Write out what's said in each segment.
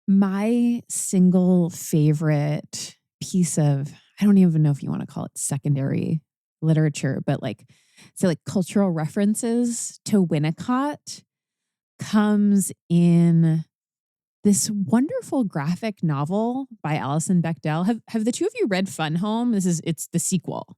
My single favorite piece of, I don't even know if you want to call it secondary literature, but like cultural references to Winnicott comes in this wonderful graphic novel by Alison Bechdel. Have the two of you read Fun Home? It's the sequel.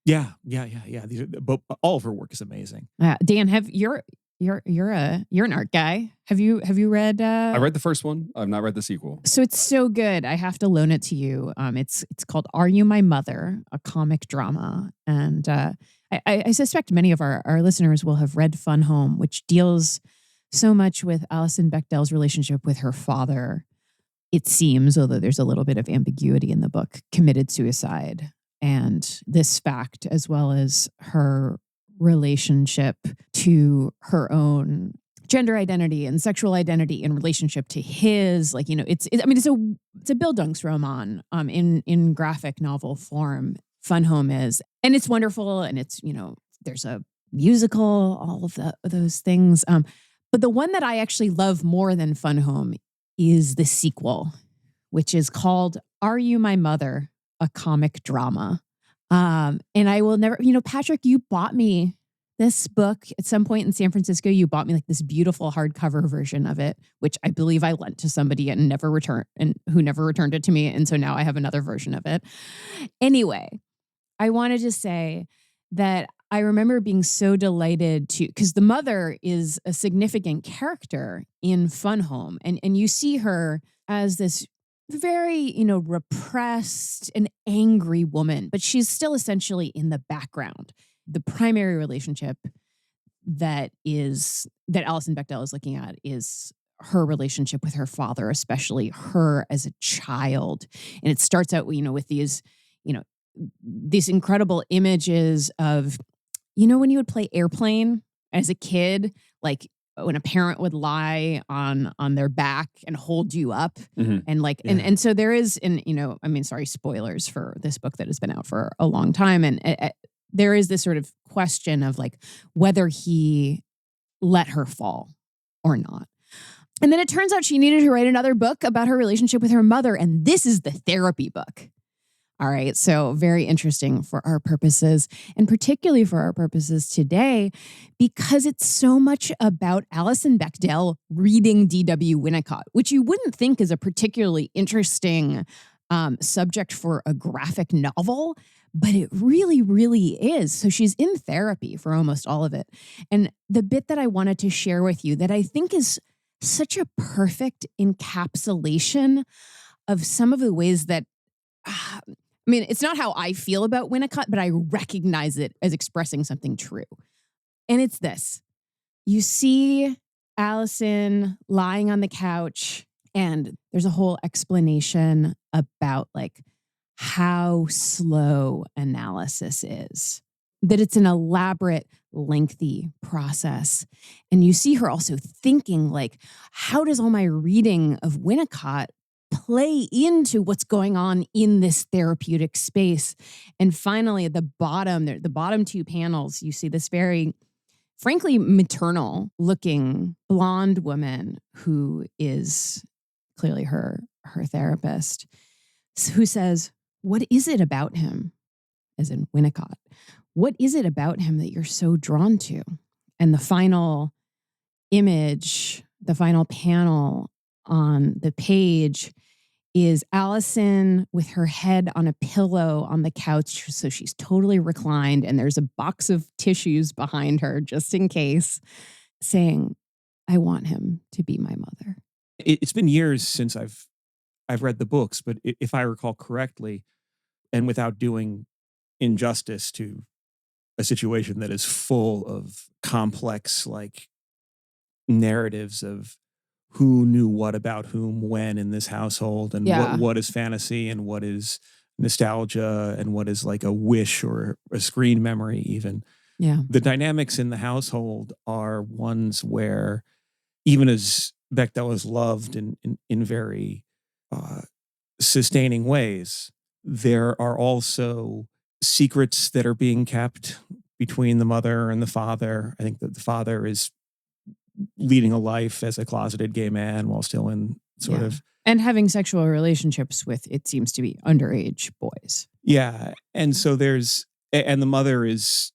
Yeah. But all of her work is amazing. Dan, you're an art guy. Have you read? I read the first one. I've not read the sequel. So it's so good. I have to loan it to you. It's called "Are You My Mother?" A comic drama, and I suspect many of our listeners will have read Fun Home, which deals so much with Alison Bechdel's relationship with her father. It seems, although there's a little bit of ambiguity in the book, committed suicide, and this fact, as well as her relationship to her own gender identity and sexual identity in relationship to his, it's a Bildungsroman in graphic novel form. Fun Home is, and it's wonderful, and it's, there's a musical, all of those things. But the one that I actually love more than Fun Home is the sequel, which is called "Are You My Mother?" A comic drama. And I will never, Patrick, you bought me this book at some point in San Francisco. You bought me like this beautiful hardcover version of it, which I believe I lent to somebody and who never returned it to me. And so now I have another version of it. Anyway, I wanted to say that I remember being so delighted because the mother is a significant character in Fun Home. And you see her as this very, repressed and angry woman, but she's still essentially in the background. The primary relationship that Alison Bechdel is looking at is her relationship with her father, especially her as a child. And it starts out, with these incredible images of, when you would play airplane as a kid, like when a parent would lie on their back and hold you up, and so there is, sorry, spoilers for this book that has been out for a long time, and there is this sort of question of like whether he let her fall or not. And then it turns out she needed to write another book about her relationship with her mother, and this is the therapy book. All right, so very interesting for our purposes, and particularly for our purposes today, because it's so much about Alison Bechdel reading D.W. Winnicott, which you wouldn't think is a particularly interesting subject for a graphic novel, but it really, really is. So she's in therapy for almost all of it. And the bit that I wanted to share with you that I think is such a perfect encapsulation of some of the ways that it's not how I feel about Winnicott, but I recognize it as expressing something true. And it's this. You see Allison lying on the couch, and there's a whole explanation about like how slow analysis is, that it's an elaborate, lengthy process. And you see her also thinking like, how does all my reading of Winnicott play into what's going on in this therapeutic space? And finally, at the bottom two panels, you see this very, frankly, maternal looking blonde woman who is clearly her therapist, who says, "What is it about him?" As in Winnicott. "What is it about him that you're so drawn to?" And the final image, the final panel on the page is Allison with her head on a pillow on the couch. So she's totally reclined, and there's a box of tissues behind her just in case, saying, "I want him to be my mother." It's been years since I've read the books, but if I recall correctly, and without doing injustice to a situation that is full of complex like narratives of who knew what about whom when in this household, and what is fantasy and what is nostalgia and what is like a wish or a screen memory even. Yeah. The dynamics in the household are ones where, even as Bechdel is loved in very sustaining ways, there are also secrets that are being kept between the mother and the father. I think that the father is leading a life as a closeted gay man while still in sort of. And having sexual relationships with, it seems to be, underage boys. Yeah. And so and the mother is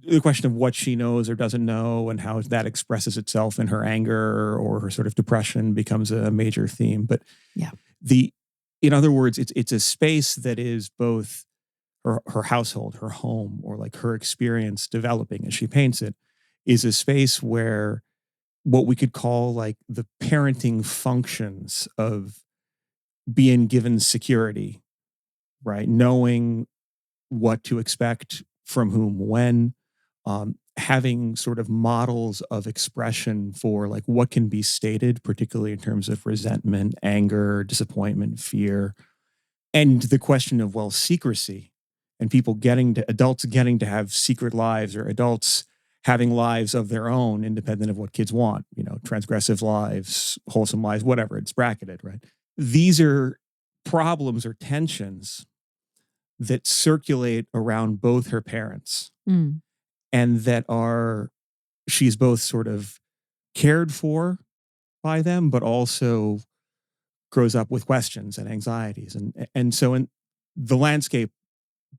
the question of what she knows or doesn't know and how that expresses itself in her anger or her sort of depression becomes a major theme. But in other words, it's a space that is both her household, her home, or like her experience developing as she paints it, is a space where what we could call like the parenting functions of being given security, right? Knowing what to expect from whom, when, having sort of models of expression for like what can be stated, particularly in terms of resentment, anger, disappointment, fear, and the question of, well, secrecy and adults getting to have secret lives, or adults having lives of their own independent of what kids want, transgressive lives, wholesome lives, whatever, it's bracketed, right? These are problems or tensions that circulate around both her parents and that she's both sort of cared for by them, but also grows up with questions and anxieties. And so in the landscape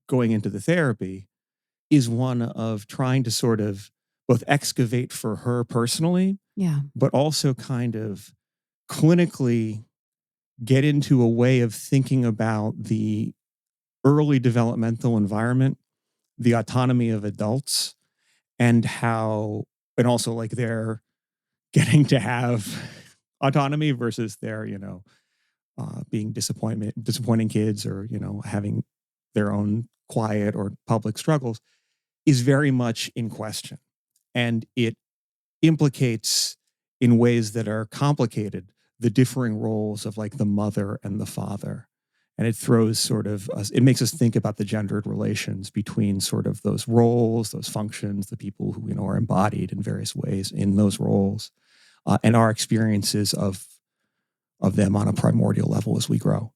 going into the therapy is one of trying to sort of both excavate for her personally, but also kind of clinically get into a way of thinking about the early developmental environment, the autonomy of adults, and also like they're getting to have autonomy versus their, being disappointing kids, or, having their own quiet or public struggles, is very much in question. And it implicates in ways that are complicated the differing roles of like the mother and the father. And it it makes us think about the gendered relations between sort of those roles, those functions, the people who, are embodied in various ways in those roles, and our experiences of them on a primordial level as we grow.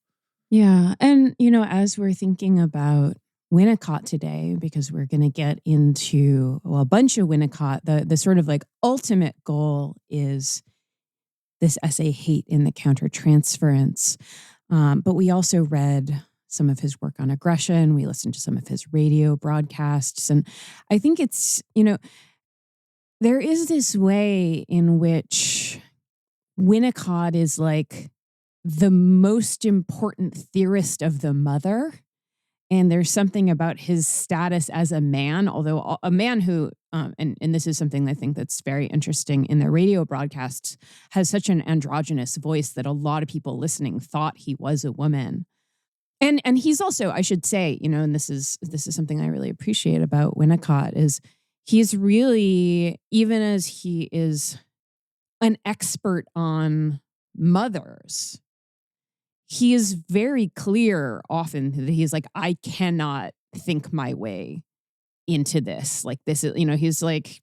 Yeah. And, as we're thinking about Winnicott today, because we're going to get into a bunch of Winnicott, the sort of like ultimate goal is this essay, Hate in the Countertransference. But we also read some of his work on aggression. We listened to some of his radio broadcasts. And I think it's, there is this way in which Winnicott is like the most important theorist of the mother. And there's something about his status as a man, although a man who, and this is something I think that's very interesting in the radio broadcasts, has such an androgynous voice that a lot of people listening thought he was a woman. And he's also, I should say, and this is something I really appreciate about Winnicott, is he's really, even as he is an expert on mothers, he is very clear often that he's like, I cannot think my way into this. Like this is, he's like,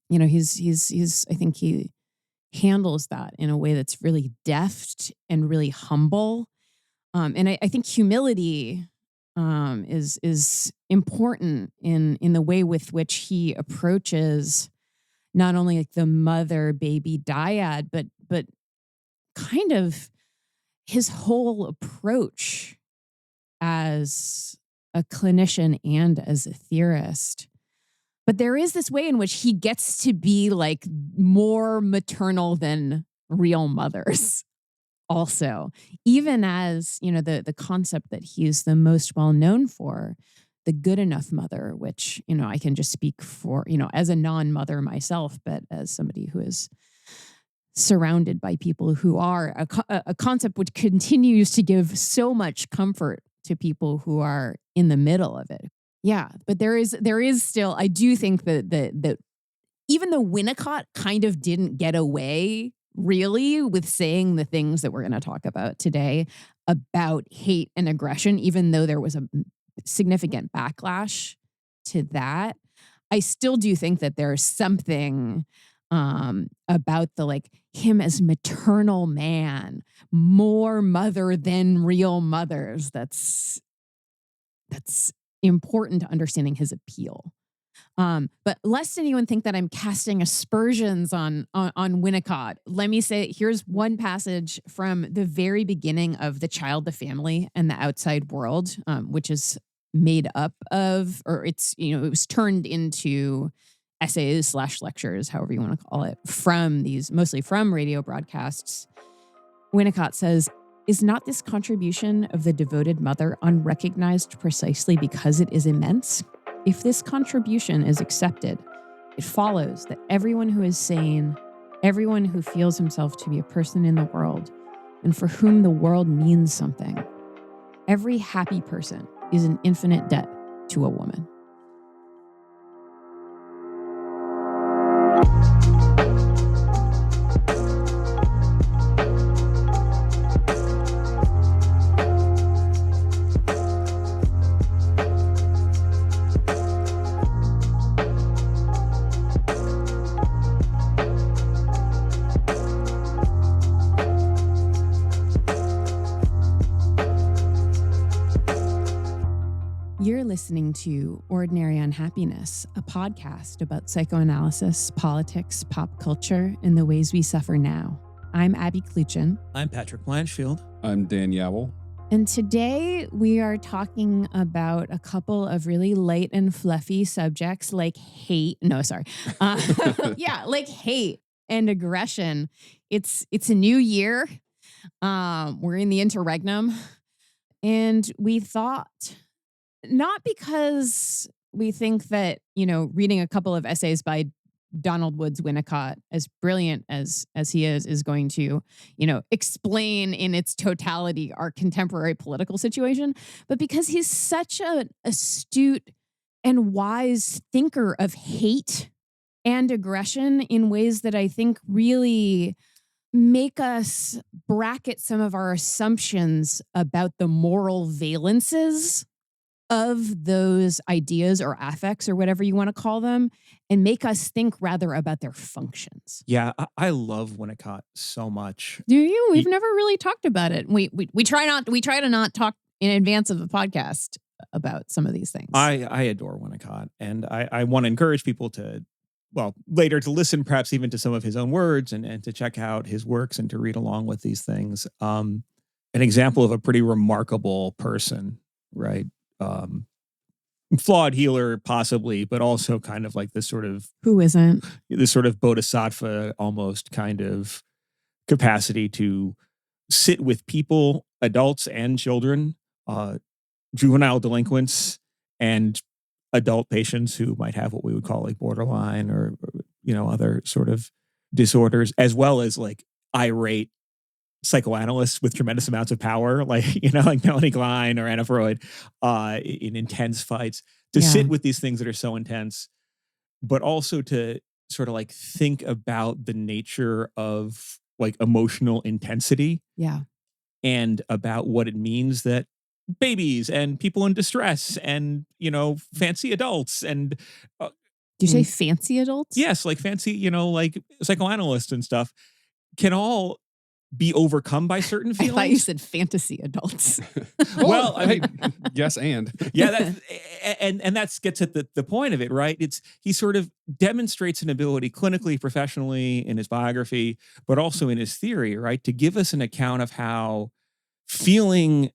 he's, I think he handles that in a way that's really deft and really humble. And I think humility is important in the way with which he approaches not only like the mother-baby dyad, but kind of his whole approach as a clinician and as a theorist. But there is this way in which he gets to be like more maternal than real mothers also, even as, the concept that he's the most well known for, the good enough mother, which, I can just speak for, as a non-mother myself, but as somebody who is surrounded by people who are a concept which continues to give so much comfort to people who are in the middle of it. Yeah, but there is still, I do think that even though Winnicott kind of didn't get away really with saying the things that we're going to talk about today about hate and aggression, even though there was a significant backlash to that, I still do think that there's something about the like him as maternal man, more mother than real mothers. That's important to understanding his appeal. But lest anyone think that I'm casting aspersions on Winnicott, let me say, here's one passage from the very beginning of The Child, the Family, and the Outside World, which is made up of, or it's, it was turned into essays / lectures, however you want to call it, from these, mostly from radio broadcasts. Winnicott says, "Is not this contribution of the devoted mother unrecognized precisely because it is immense? If this contribution is accepted, it follows that everyone who is sane, everyone who feels himself to be a person in the world, and for whom the world means something, every happy person is in infinite debt to a woman." You're listening to Ordinary Unhappiness, a podcast about psychoanalysis, politics, pop culture, and the ways we suffer now. I'm Abby Kluchin. I'm Patrick Blanchfield. I'm Dan Yowell. And today we are talking about a couple of really light and fluffy subjects like hate. No, sorry. Like hate and aggression. It's a new year. We're in the interregnum. And we thought, not because we think that, reading a couple of essays by Donald Woods Winnicott, as brilliant as he is going to, explain in its totality our contemporary political situation, but because he's such an astute and wise thinker of hate and aggression in ways that I think really make us bracket some of our assumptions about the moral valences of those ideas or affects or whatever you want to call them, and make us think rather about their functions. Yeah, I love Winnicott so much. Do you? We've never really talked about it. We try to not talk in advance of the podcast about some of these things. I adore Winnicott, and I want to encourage people to, later to listen perhaps even to some of his own words and to check out his works and to read along with these things. An example of a pretty remarkable person, right? Flawed healer possibly, but also kind of like this sort of bodhisattva almost kind of capacity to sit with people, adults and children, juvenile delinquents and adult patients who might have what we would call like borderline or other sort of disorders, as well as like irate psychoanalysts with tremendous amounts of power, like Melanie Klein or Anna Freud, in intense fights, to sit with these things that are so intense, but also to sort of like think about the nature of like emotional intensity, and about what it means that babies and people in distress and fancy adults and do you say fancy adults? Yes, like fancy, like psychoanalysts and stuff can all be overcome by certain feelings. I thought you said fantasy adults. Well, I mean, yes, and that gets at the point of it, right? He sort of demonstrates an ability clinically, professionally, in his biography, but also in his theory, right, to give us an account of how feeling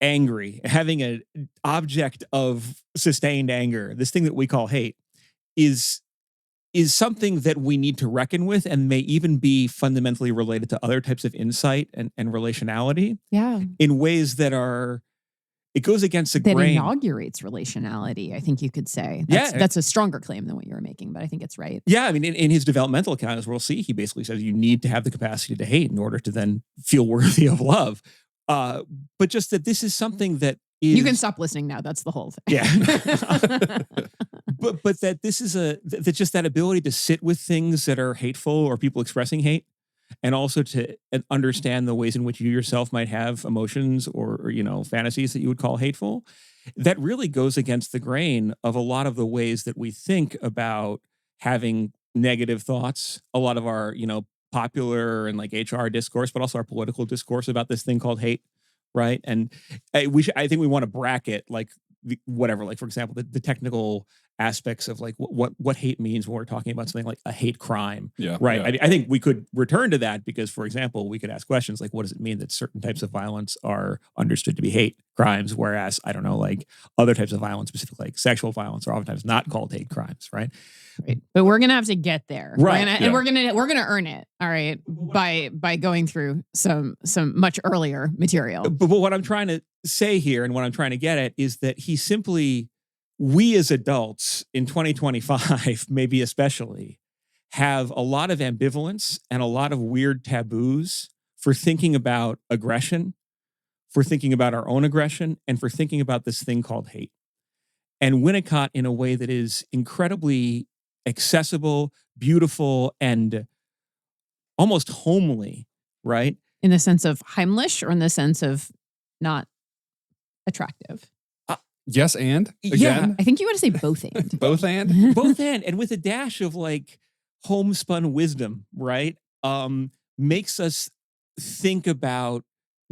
angry, having an object of sustained anger, this thing that we call hate, is something that we need to reckon with and may even be fundamentally related to other types of insight and relationality. Yeah. In ways that it goes against the grain. That inaugurates relationality, I think you could say. That's a stronger claim than what you were making, but I think it's right. Yeah, I mean, in his developmental account, as we'll see, he basically says you need to have the capacity to hate in order to then feel worthy of love. But just that this is something that is... You can stop listening now. That's the whole thing. Yeah. But that this is that just that ability to sit with things that are hateful or people expressing hate, and also to understand the ways in which you yourself might have emotions or fantasies that you would call hateful, that really goes against the grain of a lot of the ways that we think about having negative thoughts. A lot of our, popular and like HR discourse, but also our political discourse about this thing called hate, right? And I think we want to bracket like whatever, like, for example, the technical aspects of like what hate means when we're talking about something like a hate crime. Yeah. Right. Yeah. I think we could return to that because, for example, we could ask questions like, what does it mean that certain types of violence are understood to be hate crimes, whereas, I don't know, like other types of violence, specifically like sexual violence, are oftentimes not called hate crimes, right? Right. But we're gonna have to get there. Right. And we're gonna earn it, all right, by going through some much earlier material. But what I'm trying to say here and what I'm trying to get at is that we as adults in 2025, maybe especially, have a lot of ambivalence and a lot of weird taboos for thinking about aggression, for thinking about our own aggression, and for thinking about this thing called hate. And Winnicott, in a way that is incredibly accessible, beautiful, and almost homely, right? In the sense of Heimlich or in the sense of not attractive? Yes, and? Again? Yeah. I think you want to say both and. Both and? Both and with a dash of like homespun wisdom, right? Makes us think about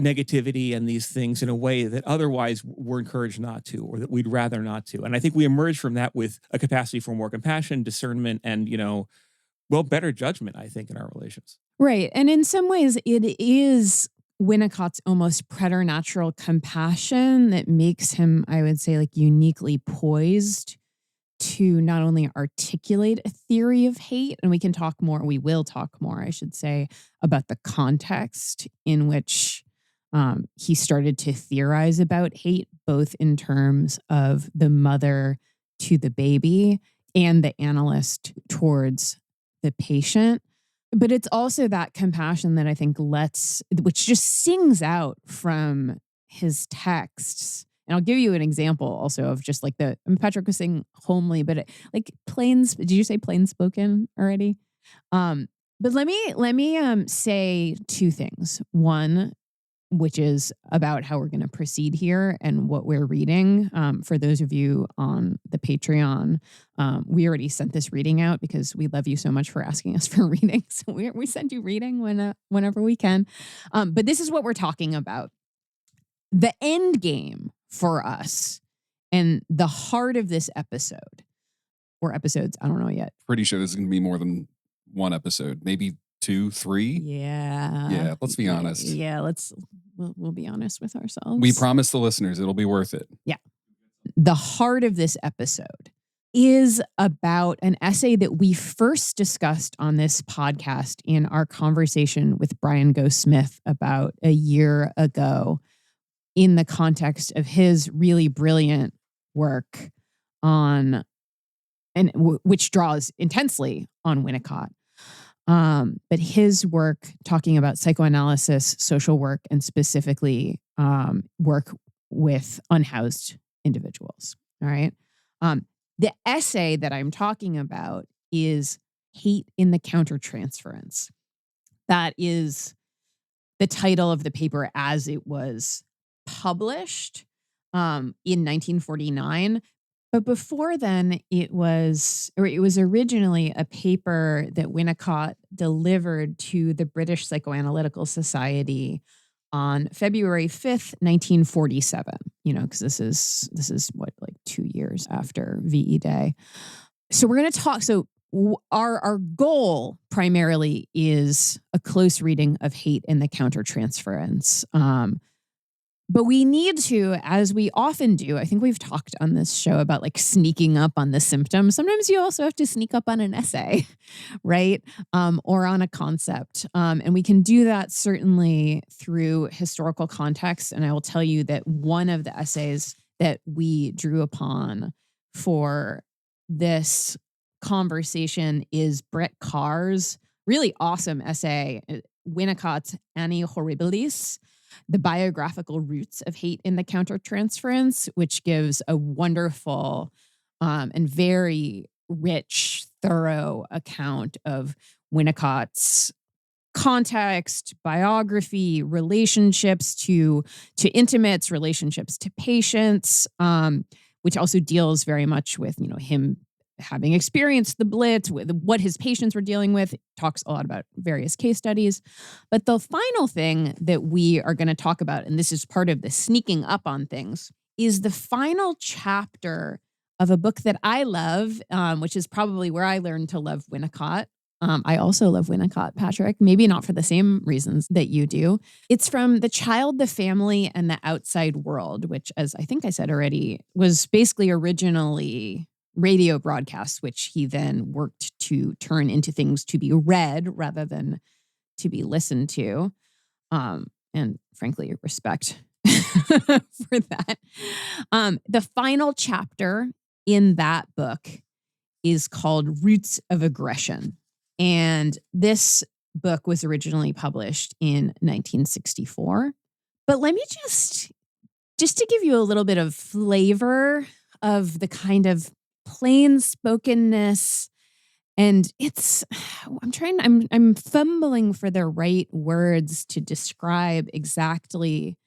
negativity and these things in a way that otherwise we're encouraged not to, or that we'd rather not to. And I think we emerge from that with a capacity for more compassion, discernment, and, better judgment, I think, in our relations. Right. And in some ways, it is Winnicott's almost preternatural compassion that makes him, I would say, like uniquely poised to not only articulate a theory of hate, and we will talk more, I should say, about the context in which he started to theorize about hate, both in terms of the mother to the baby and the analyst towards the patient. But it's also that compassion that I think which just sings out from his texts. And I'll give you an example also of just like Patrick was saying homely, but did you say plain spoken already? But let me say two things. One, which is about how we're going to proceed here and what we're reading. For those of you on the Patreon, we already sent this reading out because we love you so much for asking us for reading. So we send you reading whenever we can. But this is what we're talking about. The end game for us and the heart of this episode, or episodes, I don't know yet. Pretty sure this is going to be more than one episode, maybe 2, 3. Yeah. Let's be honest. Yeah, we'll be honest with ourselves. We promise the listeners it'll be worth it. Yeah. The heart of this episode is about an essay that we first discussed on this podcast in our conversation with Brian Go-Smith about a year ago in the context of his really brilliant work which draws intensely on Winnicott. But his work talking about psychoanalysis, social work, and specifically work with unhoused individuals. All right. The essay that I'm talking about is Hate in the Countertransference. That is the title of the paper as it was published in 1949. But before then, it was originally a paper that Winnicott delivered to the British Psychoanalytical Society on February 5th, 1947. Because this is what, like 2 years after VE Day. So we're going to talk. So our goal primarily is a close reading of Hate in the Countertransference. But we need to, as we often do, I think we've talked on this show about like sneaking up on the symptoms. Sometimes you also have to sneak up on an essay, right? Or on a concept. And we can do that certainly through historical context. And I will tell you that one of the essays that we drew upon for this conversation is Brett Carr's really awesome essay, Winnicott's Anni Horribilis, The Biographical Roots of Hate in the Countertransference, which gives a wonderful and very rich, thorough account of Winnicott's context, biography, relationships to intimates, relationships to patients, which also deals very much with, him having experienced the Blitz, with what his patients were dealing with. It talks a lot about various case studies. But the final thing that we are going to talk about, and this is part of the sneaking up on things, is the final chapter of a book that I love, which is probably where I learned to love Winnicott. I also love Winnicott, Patrick, maybe not for the same reasons that you do. It's from The Child, the Family, and the Outside World, which, as I think I said already, was basically originally radio broadcasts, which he then worked to turn into things to be read rather than to be listened to. And frankly, respect for that. The final chapter in that book is called Roots of Aggression. And this book was originally published in 1964. But let me just to give you a little bit of flavor of the kind of plain spokenness. And I'm fumbling for the right words to describe exactly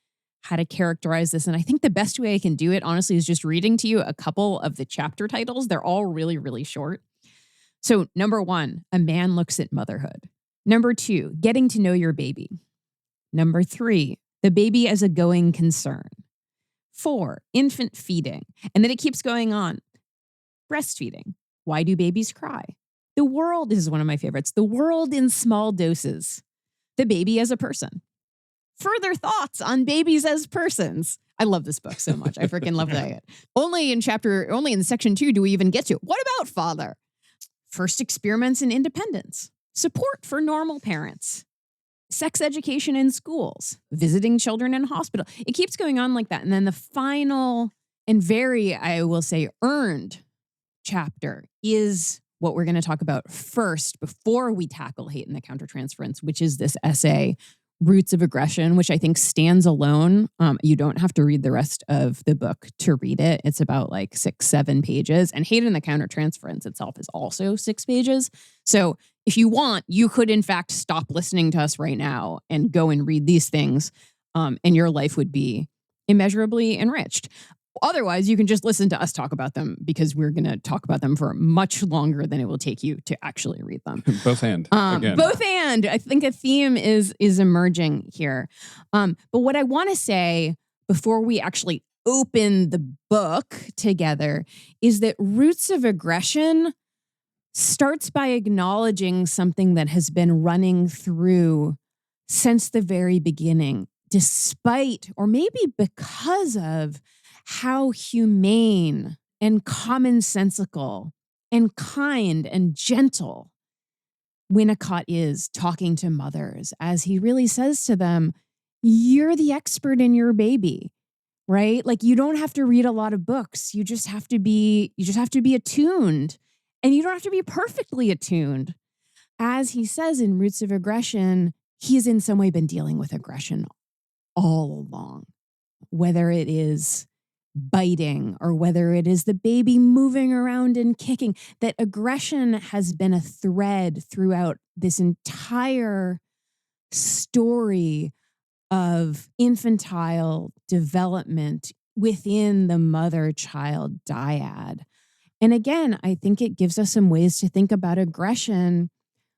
how to characterize this. And I think the best way I can do it, honestly, is just reading to you a couple of the chapter titles. They're all really, really short. So, number 1, A Man Looks at Motherhood. Number 2, Getting to Know Your Baby. Number 3, The Baby as a Going Concern. 4, Infant Feeding. And then it keeps going on. Breastfeeding. Why do babies cry? The World is one of my favorites. The World in Small Doses. The Baby as a Person. Further Thoughts on Babies as Persons. I love this book so much. I freaking love that. Only in section 2 do we even get to. What about father? First Experiments in Independence. Support for normal parents. Sex education in schools. Visiting children in hospital. It keeps going on like that. And then the final and very, I will say, earned chapter is what we're going to talk about first before we tackle hate and the countertransference, which is this essay, Roots of Aggression, which I think stands alone. You don't have to read the rest of the book to read it. It's about like 6-7 pages. And Hate and the Countertransference itself is also 6 pages. So if you want, you could in fact stop listening to us right now and go and read these things, and your life would be immeasurably enriched. Otherwise, you can just listen to us talk about them, because we're going to talk about them for much longer than it will take you to actually read them. Both and. Both and. I think a theme is emerging here. But what I want to say before we actually open the book together is that Roots of Aggression starts by acknowledging something that has been running through since the very beginning, despite, or maybe because of, how humane and commonsensical and kind and gentle Winnicott is talking to mothers, as he really says to them, you're the expert in your baby, right? Like, you don't have to read a lot of books. You just have to be attuned, and you don't have to be perfectly attuned. As he says in Roots of Aggression, he's in some way been dealing with aggression all along, whether it is biting or whether it is the baby moving around and kicking, that aggression has been a thread throughout this entire story of infantile development within the mother-child dyad. And again, I think it gives us some ways to think about aggression,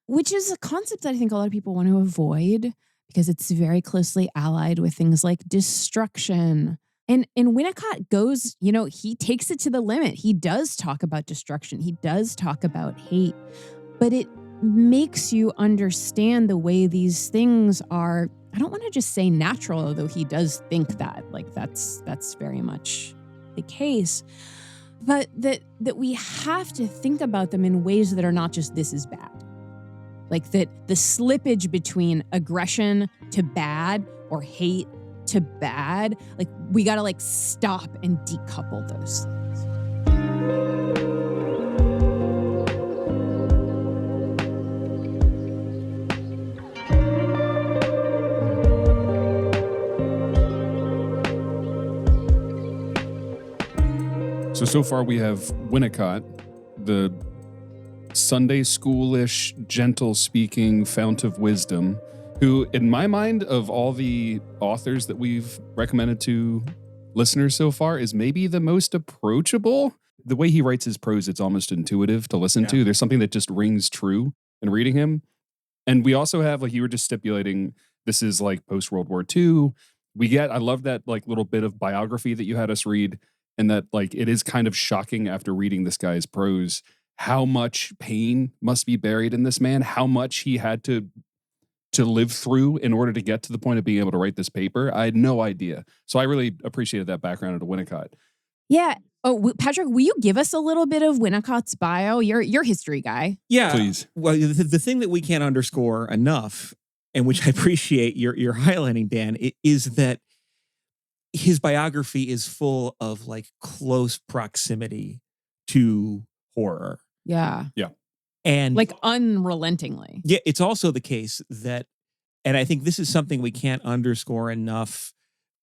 which is a concept that I think a lot of people want to avoid because it's very closely allied with things like destruction. And Winnicott goes, he takes it to the limit. He does talk about destruction. He does talk about hate, but it makes you understand the way these things are. I don't want to just say natural, although he does think that, like, that's very much the case, but that we have to think about them in ways that are not just this is bad. Like that the slippage between aggression to bad or hate to bad, like we got to stop and decouple those things. So far we have Winnicott, the Sunday schoolish, gentle speaking fount of wisdom, who, in my mind, of all the authors that we've recommended to listeners so far, is maybe the most approachable. The way he writes his prose, it's almost intuitive to listen to. There's something that just rings true in reading him. And we also have, like you were just stipulating, this is like post-World War II. I love that like little bit of biography that you had us read, and that like it is kind of shocking after reading this guy's prose how much pain must be buried in this man, how much he had to live through in order to get to the point of being able to write this paper. I had no idea. So I really appreciated that background into Winnicott. Yeah. Oh, Patrick, will you give us a little bit of Winnicott's bio? You're history guy. Yeah. Please. Well, the thing that we can't underscore enough, and which I appreciate you're highlighting, Dan, is that his biography is full of like close proximity to horror. Yeah. Yeah. And like unrelentingly. Yeah, it's also the case that, and I think this is something we can't underscore enough,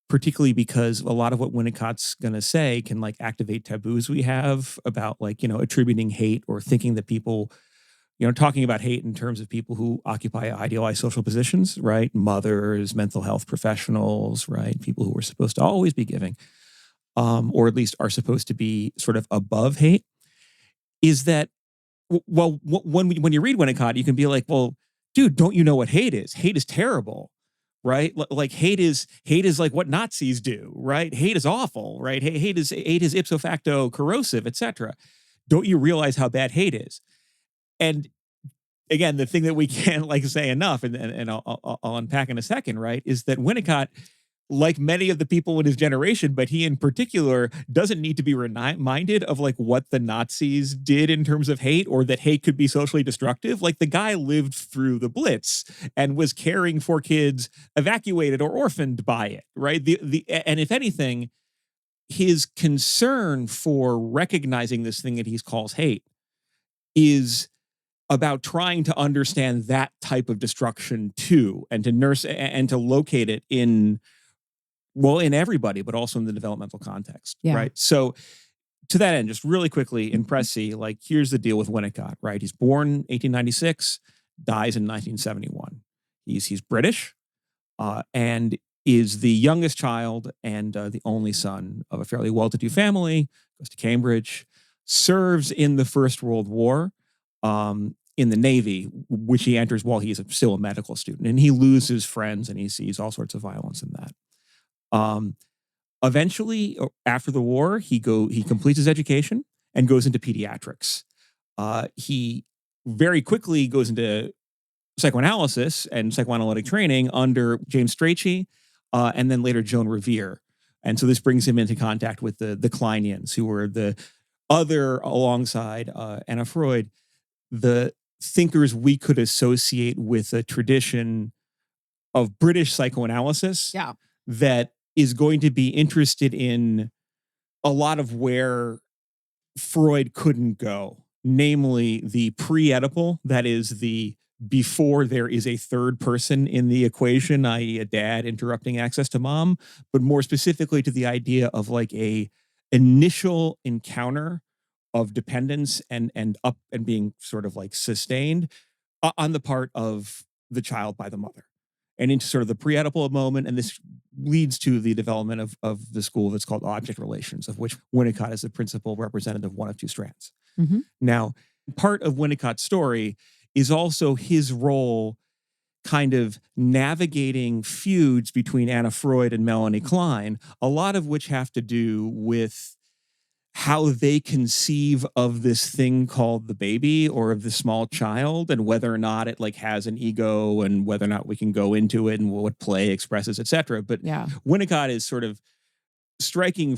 particularly because a lot of what Winnicott's going to say can like activate taboos we have about like, attributing hate or thinking that people, talking about hate in terms of people who occupy idealized social positions, right? Mothers, mental health professionals, right? People who are supposed to always be giving, or at least are supposed to be sort of above hate, is that, well, when you read Winnicott, you can be like, well, dude, don't you know what hate is? Hate is terrible, right? Like hate is like what Nazis do, right? Hate is awful, right? Hate is ipso facto corrosive, etc. Don't you realize how bad hate is? And again, the thing that we can't like say enough, and I'll unpack in a second, right, is that Winnicott, like many of the people in his generation, but he in particular, doesn't need to be reminded of like what the Nazis did in terms of hate, or that hate could be socially destructive. Like the guy lived through the Blitz and was caring for kids evacuated or orphaned by it, right? And if anything, his concern for recognizing this thing that he calls hate is about trying to understand that type of destruction too, and to nurse and to locate it in everybody, but also in the developmental context, right? So to that end, just really quickly in Pressy, like here's the deal with Winnicott, right? He's born 1896, dies in 1971. He's British, and is the youngest child and the only son of a fairly well-to-do family, goes to Cambridge, serves in the First World War, in the Navy, which he enters while he's still a medical student, and he loses friends and he sees all sorts of violence in that. Eventually, after the war, he completes his education and goes into pediatrics. He very quickly goes into psychoanalysis and psychoanalytic training under James Strachey, and then later Joan Revere. And so this brings him into contact with the Kleinians, who were the other, alongside Anna Freud, the thinkers we could associate with a tradition of British psychoanalysis that is going to be interested in a lot of where Freud couldn't go, namely the pre-Oedipal, that is the before there is a third person in the equation, i.e. a dad interrupting access to mom, but more specifically to the idea of like a initial encounter of dependence and up and being sort of like sustained on the part of the child by the mother, and into sort of the pre-Oedipal moment. And this leads to the development of the school that's called object relations, of which Winnicott is the principal representative, one of two strands. Mm-hmm. Now, part of Winnicott's story is also his role kind of navigating feuds between Anna Freud and Melanie Klein, a lot of which have to do with how they conceive of this thing called the baby, or of the small child, and whether or not it like has an ego, and whether or not we can go into it and what play expresses, etc. But Winnicott is sort of adopting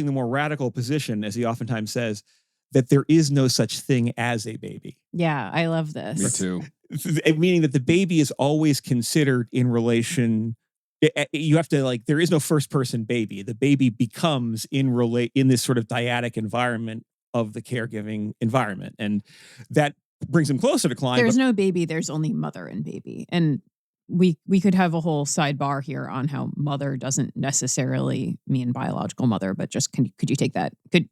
the more radical position, as he oftentimes says, that there is no such thing as a baby. Yeah, I love this. Me too. Meaning that the baby is always considered in relation. You have to like, there is no first person baby. The baby becomes in this sort of dyadic environment of the caregiving environment. And that brings him closer to Klein. There's no baby, there's only mother and baby. And we could have a whole sidebar here on how mother doesn't necessarily mean biological mother, but just could you take that? Could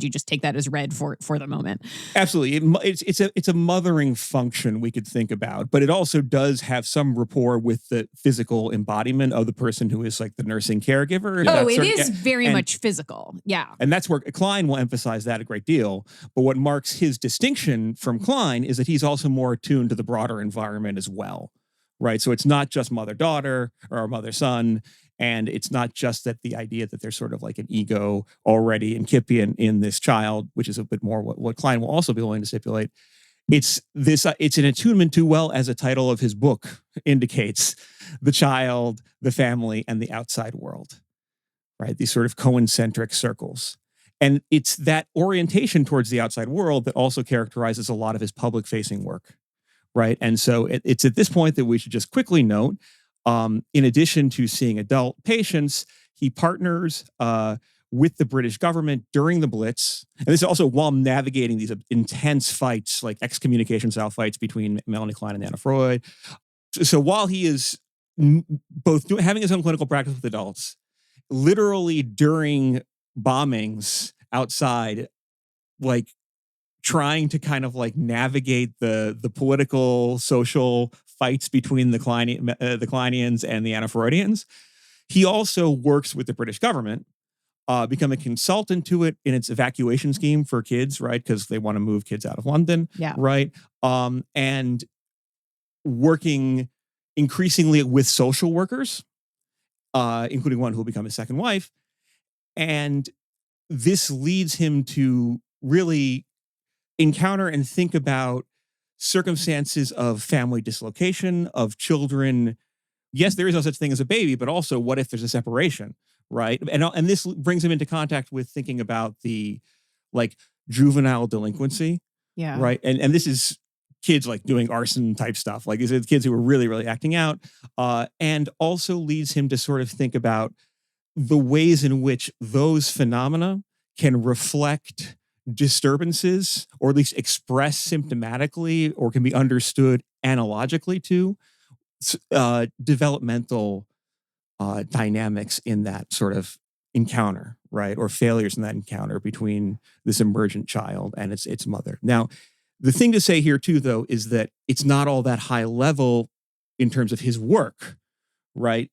you just take that as read for the moment? Absolutely. It's a mothering function we could think about, but it also does have some rapport with the physical embodiment of the person who is like the nursing caregiver. Oh, it is very much physical. Yeah. And that's where Klein will emphasize that a great deal. But what marks his distinction from Klein is that he's also more attuned to the broader environment as well. right? So it's not just mother-daughter or mother-son, and it's not just that the idea that there's sort of like an ego already incipient in this child, which is a bit more what Klein will also be willing to stipulate. It's this. It's an attunement to, well, as a title of his book indicates, the child, the family, and the outside world, right? These sort of concentric circles. And it's that orientation towards the outside world that also characterizes a lot of his public-facing work, right? And so it's at this point that we should just quickly note, in addition to seeing adult patients, he partners with the British government during the Blitz. And this is also while navigating these intense fights, like excommunication style fights between Melanie Klein and Anna Freud. So while he is both having his own clinical practice with adults, literally during bombings outside, like trying to kind of like navigate the political, social fights between the Kleinians and the Anna Freudians, he also works with the British government, become a consultant to it in its evacuation scheme for kids, right? Because they want to move kids out of London, right? And working increasingly with social workers, including one who will become his second wife. And this leads him to really encounter and think about circumstances of family dislocation, of children. Yes, there is no such thing as a baby, but also what if there's a separation, right? And this brings him into contact with thinking about the like juvenile delinquency, right? And this is kids like doing arson type stuff. Like these are kids who are really, really acting out, and also leads him to sort of think about the ways in which those phenomena can reflect disturbances, or at least express symptomatically, or can be understood analogically to developmental dynamics in that sort of encounter, right? Or failures in that encounter between this emergent child and its mother. Now, the thing to say here too, though, is that it's not all that high level in terms of his work, right?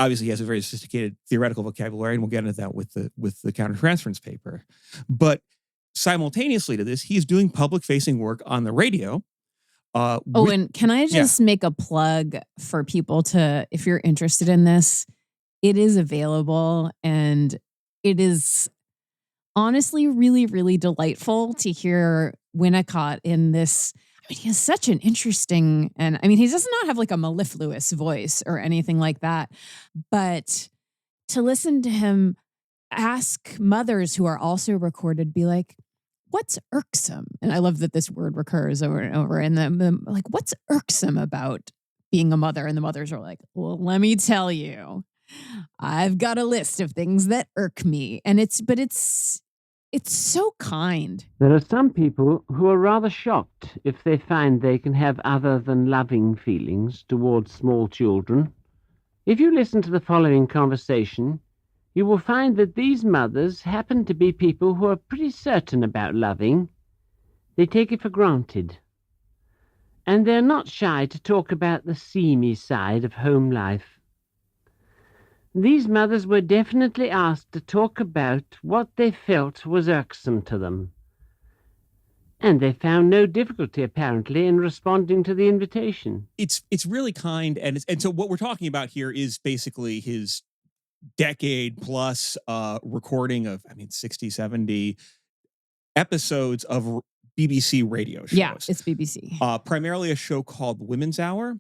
Obviously, he has a very sophisticated theoretical vocabulary, and we'll get into that with the countertransference paper. But simultaneously to this, he's doing public-facing work on the radio. And can I just make a plug for people to, if you're interested in this, it is available, and it is honestly really, really delightful to hear Winnicott in this. I mean, he has such an interesting, and I mean, he does not have like a mellifluous voice or anything like that, but to listen to him ask mothers who are also recorded, be like, what's irksome? And I love that this word recurs over and over. And the like, what's irksome about being a mother? And the mothers are like, well, let me tell you, I've got a list of things that irk me. And it's so kind. There are some people who are rather shocked if they find they can have other than loving feelings towards small children. If you listen to the following conversation, you will find that these mothers happen to be people who are pretty certain about loving. They take it for granted. And they're not shy to talk about the seamy side of home life. These mothers were definitely asked to talk about what they felt was irksome to them. And they found no difficulty, apparently, in responding to the invitation. It's really kind. And so what we're talking about here is basically his decade plus recording of, 60, 70 episodes of BBC radio shows. Yeah, it's BBC. Primarily a show called Women's Hour.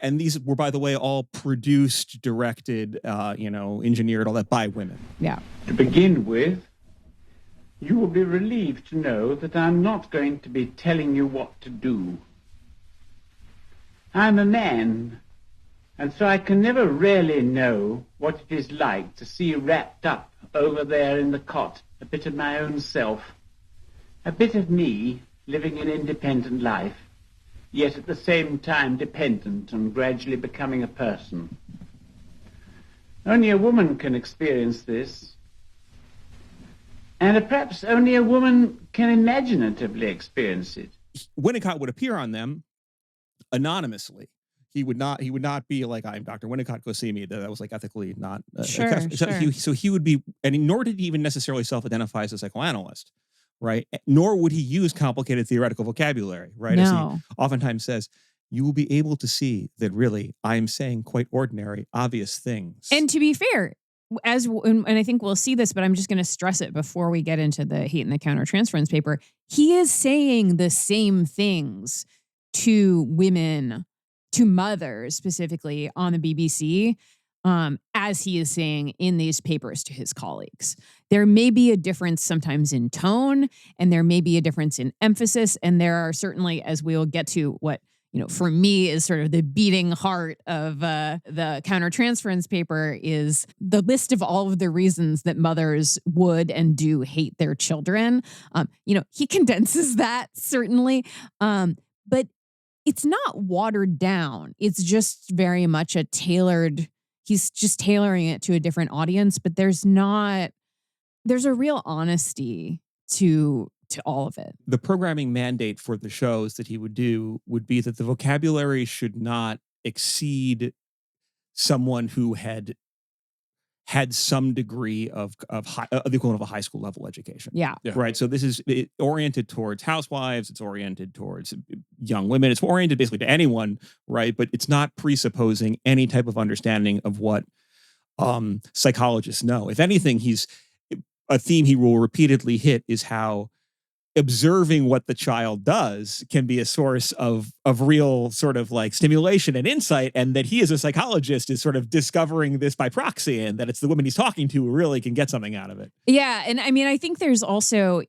And these were, by the way, all produced, directed, engineered, all that by women. Yeah. To begin with, you will be relieved to know that I'm not going to be telling you what to do. I'm a man, and so I can never really know what it is like to see wrapped up over there in the cot a bit of my own self, a bit of me living an independent life, yet at the same time dependent and gradually becoming a person. Only a woman can experience this, and perhaps only a woman can imaginatively experience it. Winnicott would appear on them anonymously. He would not be like, I'm Dr. Winnicott, go see me. That was like ethically not. Sure. So he would be, and nor did he even necessarily self-identify as a psychoanalyst, right? Nor would he use complicated theoretical vocabulary, right? No. As he oftentimes says. you will be able to see that really I am saying quite ordinary, obvious things. And to be fair, and I think we'll see this, but I'm just going to stress it before we get into the hate and the countertransference paper. He is saying the same things to women, to mothers specifically on the BBC, as he is saying in these papers to his colleagues. There may be a difference sometimes in tone, and there may be a difference in emphasis, and there are certainly, as we'll get to, what for me is sort of the beating heart of the countertransference paper is the list of all of the reasons that mothers would and do hate their children. He condenses that certainly, but it's not watered down. It's just very much he's just tailoring it to a different audience, but there's a real honesty to all of it. The programming mandate for the shows that he would do would be that the vocabulary should not exceed someone who had some degree of the equivalent of a high school level education. Yeah. Right. So this is oriented towards housewives. It's oriented towards young women. It's oriented basically to anyone. Right. But it's not presupposing any type of understanding of what psychologists know. If anything, a theme he will repeatedly hit is how observing what the child does can be a source of real sort of like stimulation and insight, and that he as a psychologist is sort of discovering this by proxy, and that it's the women he's talking to who really can get something out of it. Yeah. And I mean, I think there's also,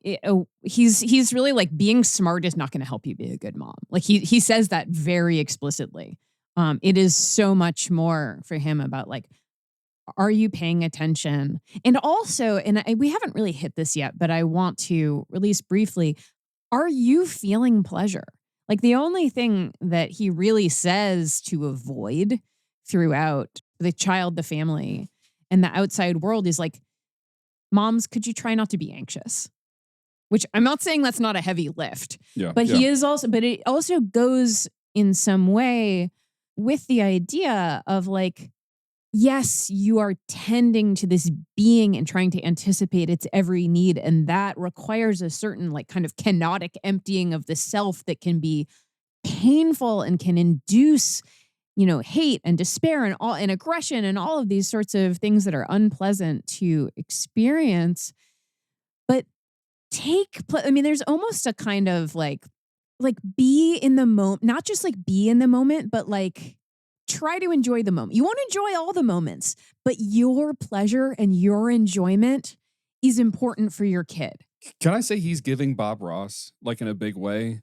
he's really like, being smart is not going to help you be a good mom. Like he says that very explicitly. It is so much more for him about like, are you paying attention? And also, and we haven't really hit this yet, but I want to release briefly, are you feeling pleasure? Like the only thing that he really says to avoid throughout the child, the family, and the outside world is like, moms, could you try not to be anxious? Which I'm not saying that's not a heavy lift, but it also goes in some way with the idea of like, yes, you are tending to this being and trying to anticipate its every need. And that requires a certain like kind of kenotic emptying of the self that can be painful and can induce, hate and despair and aggression and all of these sorts of things that are unpleasant to experience. But there's almost a kind of like be in the moment, not just like be in the moment, but like, try to enjoy the moment. You won't enjoy all the moments, but your pleasure and your enjoyment is important for your kid. Can I say he's giving Bob Ross, like in a big way?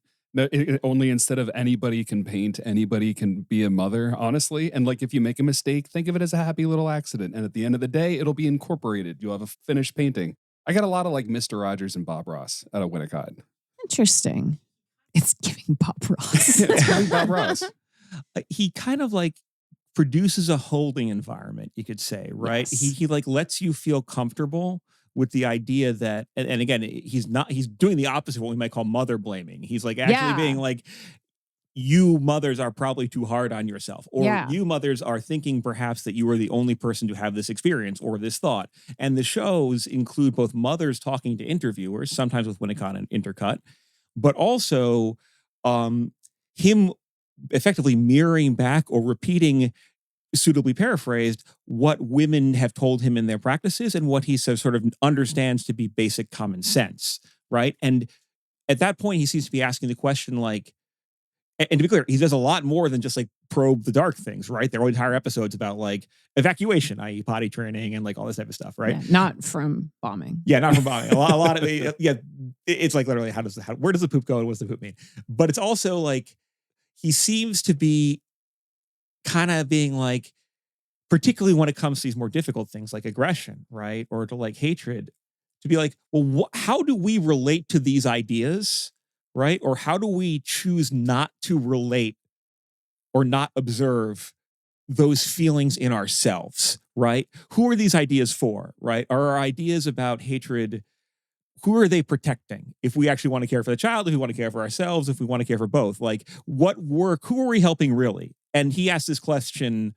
Only instead of anybody can paint, anybody can be a mother, honestly. And like if you make a mistake, think of it as a happy little accident. And at the end of the day, it'll be incorporated. You'll have a finished painting. I got a lot of like Mr. Rogers and Bob Ross out of Winnicott. Interesting. It's giving Bob Ross. It's giving Bob Ross. He kind of like produces a holding environment, you could say, right? Yes. He like lets you feel comfortable with the idea that, and again, he's doing the opposite of what we might call mother blaming. He's like actually being like, you mothers are probably too hard on yourself, or you mothers are thinking perhaps that you are the only person to have this experience or this thought. And the shows include both mothers talking to interviewers, sometimes with Winnicott and Intercut, but also him effectively mirroring back or repeating, suitably paraphrased, what women have told him in their practices and what he sort of understands to be basic common sense, right? And at that point, he seems to be asking the question like, and to be clear, he does a lot more than just like probe the dark things, right? There are entire episodes about like evacuation, i.e. potty training and like all this type of stuff, right? Yeah, not from bombing. Yeah, not from bombing. A lot of it, it's like literally where does the poop go and what does the poop mean? But it's also like, he seems to be kind of being like, particularly when it comes to these more difficult things like aggression, right? Or to like hatred, to be like, well, how do we relate to these ideas, right? Or how do we choose not to relate or not observe those feelings in ourselves, right? Who are these ideas for, right? Are our ideas about hatred, who are they protecting? If we actually want to care for the child, if we want to care for ourselves, if we want to care for both, like who are we helping really? And he asked this question,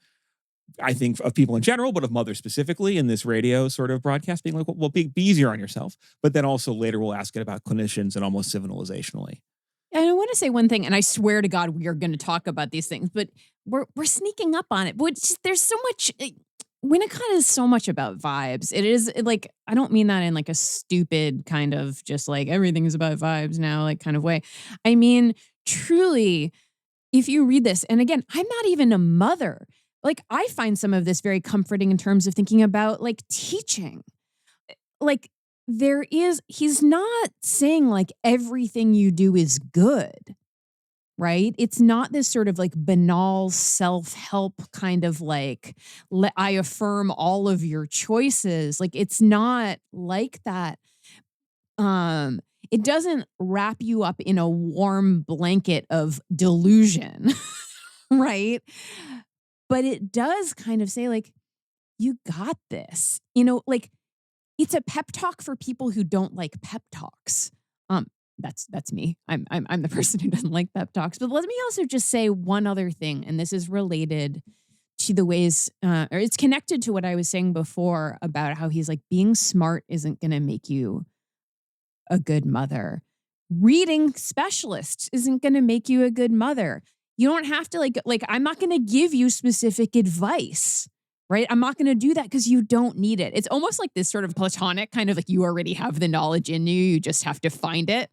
I think, of people in general, but of mothers specifically in this radio sort of broadcast, being like, well, be easier on yourself. But then also later we'll ask it about clinicians and almost civilizationally. And I want going to say one thing, and I swear to God, we are going to talk about these things, but we're sneaking up on it. But there's so much. Winnicott is so much about vibes. It is like, I don't mean that in like a stupid kind of just like everything is about vibes now, like kind of way. I mean, truly, if you read this, and again, I'm not even a mother. Like, I find some of this very comforting in terms of thinking about like teaching. Like, he's not saying like everything you do is good, right? It's not this sort of like banal self-help kind of like, I affirm all of your choices. Like, it's not like that. It doesn't wrap you up in a warm blanket of delusion, right? But it does kind of say like, you got this, like, it's a pep talk for people who don't like pep talks. That's me. I'm the person who doesn't like pep talks. But let me also just say one other thing, and this is related to the ways, or it's connected to what I was saying before about how he's like, being smart isn't going to make you a good mother. Reading specialists isn't going to make you a good mother. You don't have to like I'm not going to give you specific advice. Right? I'm not going to do that because you don't need it. It's almost like this sort of platonic kind of like, you already have the knowledge in you. You just have to find it.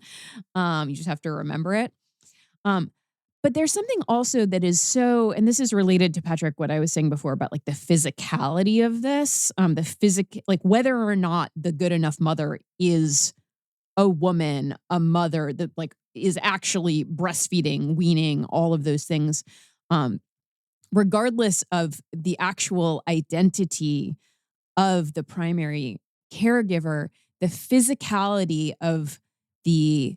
You just have to remember it. But there's something also that is so, and this is related to Patrick, what I was saying before about like the physicality of this, like whether or not the good enough mother is a woman, a mother that like is actually breastfeeding, weaning, all of those things. Regardless of the actual identity of the primary caregiver, the physicality of the,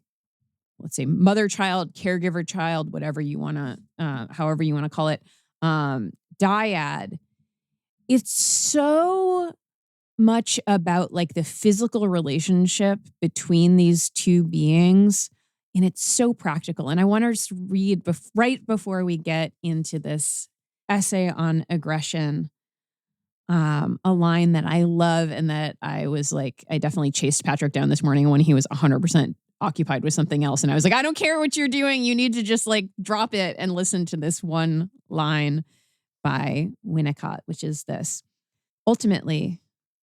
let's say, mother-child, caregiver-child, whatever you want to, however you want to call it, dyad, it's so much about like the physical relationship between these two beings, and it's so practical. And I want to just read right before we get into this essay on aggression, a line that I love and that I was like, I definitely chased Patrick down this morning when he was 100% occupied with something else. And I was like, I don't care what you're doing. You need to just like drop it and listen to this one line by Winnicott, which is this: ultimately,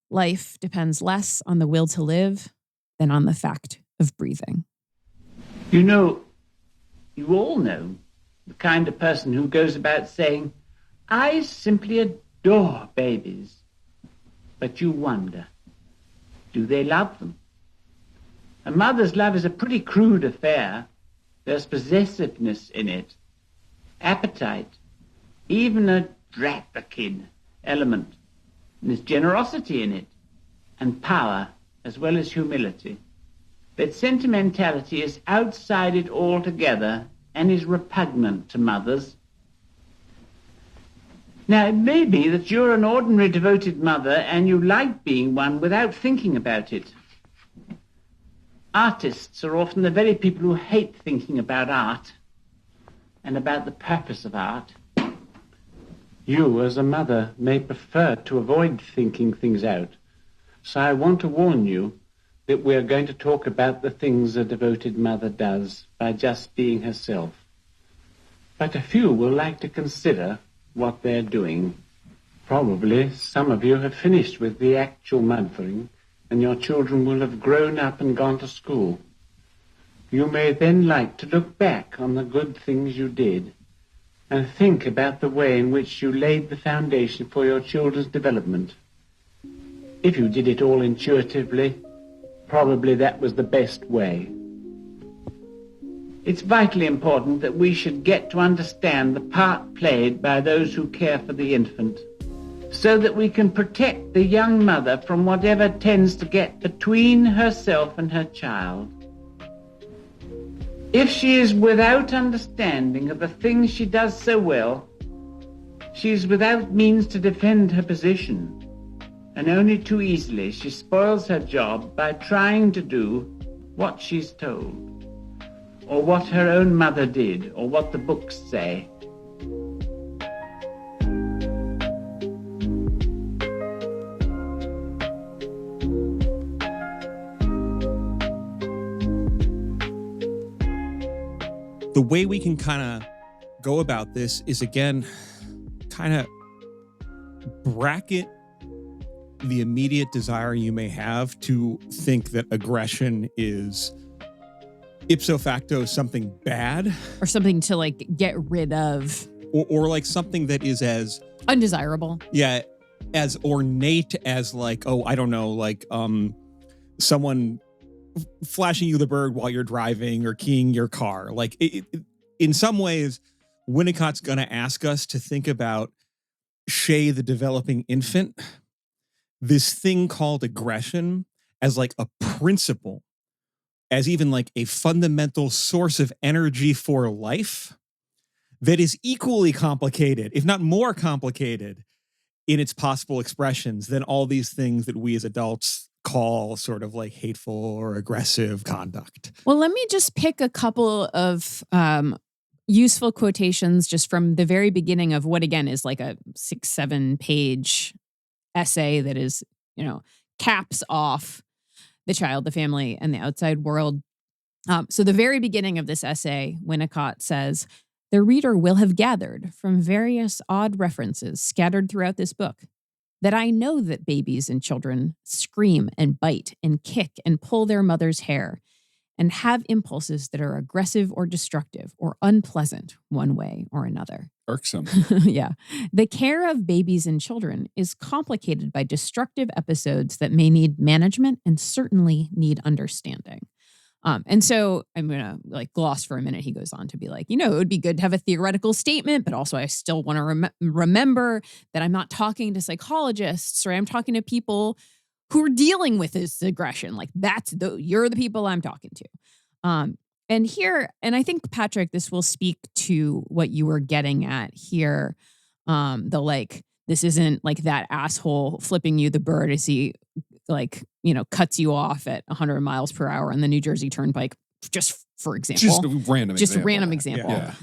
life depends less on the will to live than on the fact of breathing. You all know the kind of person who goes about saying, I simply adore babies. But you wonder, do they love them? A mother's love is a pretty crude affair. There's possessiveness in it, appetite, even a drat the kid element. And there's generosity in it, and power as well as humility. But sentimentality is outside it altogether and is repugnant to mothers. Now, it may be that you're an ordinary devoted mother and you like being one without thinking about it. Artists are often the very people who hate thinking about art and about the purpose of art. You, as a mother, may prefer to avoid thinking things out. So I want to warn you that we're going to talk about the things a devoted mother does by just being herself. But a few will like to consider what they're doing. Probably some of you have finished with the actual mothering, and your children will have grown up and gone to school. You may then like to look back on the good things you did and think about the way in which you laid the foundation for your children's development. If you did it all intuitively, probably that was the best way. It's vitally important that we should get to understand the part played by those who care for the infant, so that we can protect the young mother from whatever tends to get between herself and her child. If she is without understanding of the things she does so well, she is without means to defend her position, and only too easily she spoils her job by trying to do what she's told, or what her own mother did, or what the books say. the way we can kind of go about this is, again, kind of bracket the immediate desire you may have to think that aggression is ipso facto something bad, or something to like get rid of, or like something that is as undesirable. Yeah, as ornate as like, oh, I don't know, like someone flashing you the bird while you're driving or keying your car. Like in some ways, Winnicott's going to ask us to think about Shay, the developing infant, this thing called aggression as like a principle, as even like a fundamental source of energy for life that is equally complicated, if not more complicated, in its possible expressions than all these things that we as adults call sort of like hateful or aggressive conduct. Well, let me just pick a couple of useful quotations just from the very beginning of what, again, is like a 6-7 page essay that is, caps off the child, the family, and the outside world. So the very beginning of this essay, Winnicott says, "The reader will have gathered from various odd references scattered throughout this book that I know that babies and children scream and bite and kick and pull their mother's hair and have impulses that are aggressive or destructive or unpleasant one way or another." Irksome. Yeah. "The care of babies and children is complicated by destructive episodes that may need management and certainly need understanding." And so I'm going to like gloss for a minute. He goes on to be like, it would be good to have a theoretical statement, but also I still want to remember that I'm not talking to psychologists, or I'm talking to people who are dealing with this aggression. Like you're the people I'm talking to. And I think, Patrick, this will speak to what you were getting at here. This isn't like that asshole flipping you the bird as he cuts you off at 100 miles per hour on the New Jersey Turnpike, just for example. Just a random example. Yeah.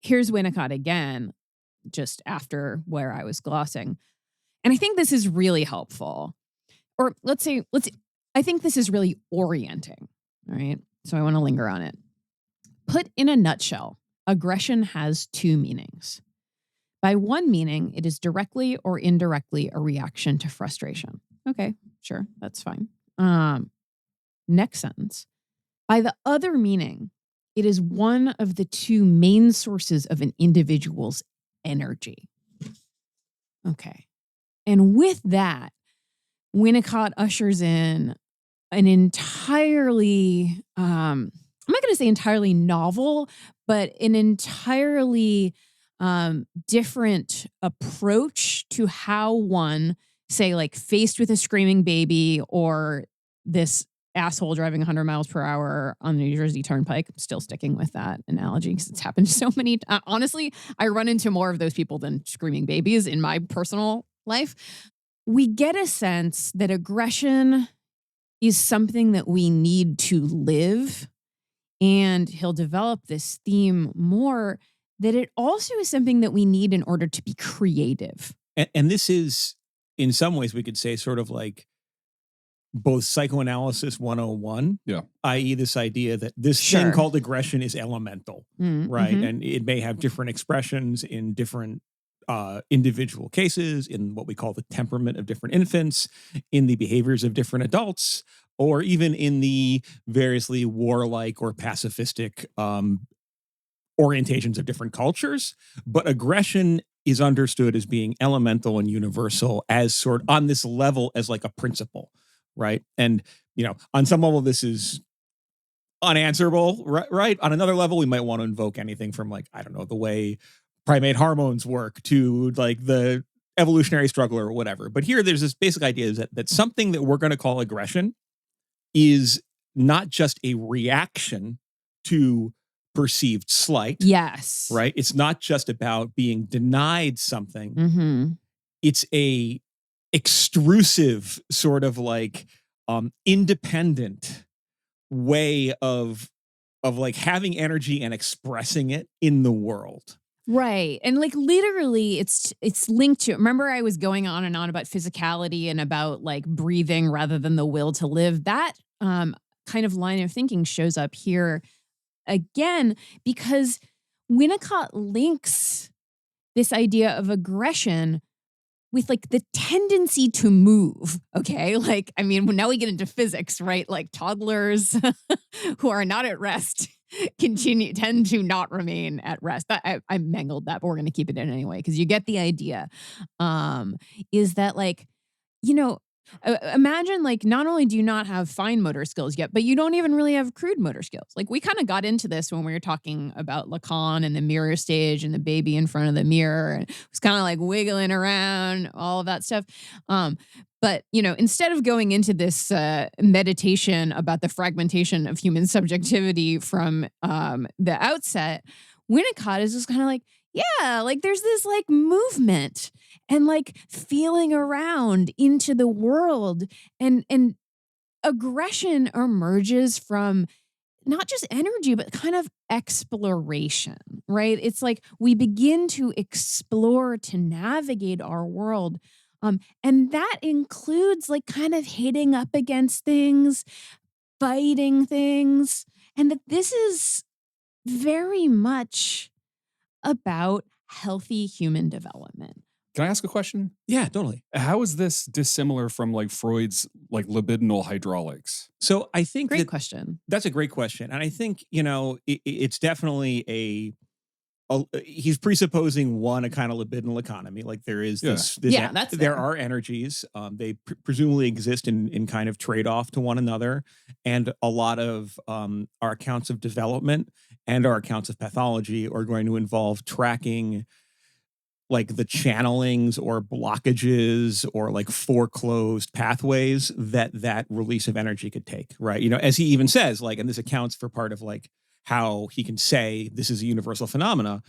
Here's Winnicott again, just after where I was glossing. And I think this is really helpful. Or I think this is really orienting. All right. So I want to linger on it. Put in a nutshell, aggression has two meanings. By one meaning, it is directly or indirectly a reaction to frustration. Okay, sure, that's fine. Next sentence. By the other meaning, it is one of the two main sources of an individual's energy. Okay. And with that, Winnicott ushers in an entirely, I'm not going to say entirely novel, but an entirely different approach to how one, say, like faced with a screaming baby or this asshole driving 100 miles per hour on the New Jersey Turnpike. I'm still sticking with that analogy because it's happened so many. Honestly, I run into more of those people than screaming babies in my personal life. We get a sense that aggression is something that we need to live. And he'll develop this theme more, that it also is something that we need in order to be creative. And this is, in some ways, we could say sort of like both psychoanalysis 101, i.e. this idea that this thing called aggression is elemental, right? And it may have different expressions in different individual cases, in what we call the temperament of different infants, in the behaviors of different adults, or even in the variously warlike or pacifistic orientations of different cultures. But aggression is understood as being elemental and universal, as sort on this level as like a principle, right? And, on some level, this is unanswerable, right? On another level, we might want to invoke anything from like, I don't know, the way primate hormones work to like the evolutionary struggle or whatever. But here there's this basic idea is that something that we're going to call aggression is not just a reaction to perceived slight. Yes. Right? It's not just about being denied something. It's a extrusive sort of like independent way of like having energy and expressing it in the world. Right. And like literally it's linked to, remember I was going on and on about physicality and about like breathing rather than the will to live. That kind of line of thinking shows up here again, because Winnicott links this idea of aggression with like the tendency to move. Okay. Like, I mean, now we get into physics, right? Like toddlers who are not at rest tend to not remain at rest. I mangled that, but we're going to keep it in anyway, because you get the idea. Is that like, imagine like not only do you not have fine motor skills yet, but you don't even really have crude motor skills. Like we kind of got into this when we were talking about Lacan and the mirror stage and the baby in front of the mirror, and it was kind of like wiggling around, all of that stuff. But, instead of going into this meditation about the fragmentation of human subjectivity from the outset, Winnicott is just kind of like, yeah, like there's this like movement and like feeling around into the world, and aggression emerges from not just energy, but kind of exploration, right? It's like we begin to explore, to navigate our world. And that includes like kind of hitting up against things, fighting things, and that this is very much about healthy human development. Can I ask a question? Yeah, totally. How is this dissimilar from like Freud's like libidinal hydraulics? So I think Great question. That's a great question. And I think, it's definitely he's presupposing a kind of libidinal economy. Like there is there are energies. They presumably exist in kind of trade-off to one another. And a lot of our accounts of development and our accounts of pathology are going to involve tracking like the channelings or blockages or like foreclosed pathways that release of energy could take, right? As he even says, like, and this accounts for part of like how he can say this is a universal phenomena.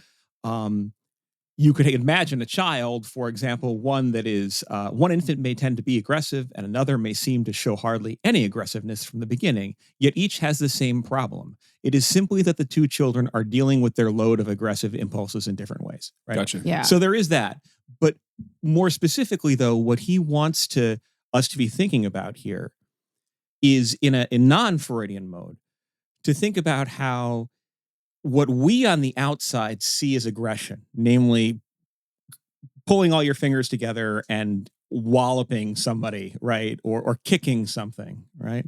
You could imagine a child, for example, one infant may tend to be aggressive and another may seem to show hardly any aggressiveness from the beginning, yet each has the same problem. It is simply that the two children are dealing with their load of aggressive impulses in different ways. Right? Gotcha. Yeah. So there is that. But more specifically, though, what he wants us to be thinking about here is in non-Freudian mode, to think about how what we on the outside see as aggression, namely pulling all your fingers together and walloping somebody, right? Or kicking something, right?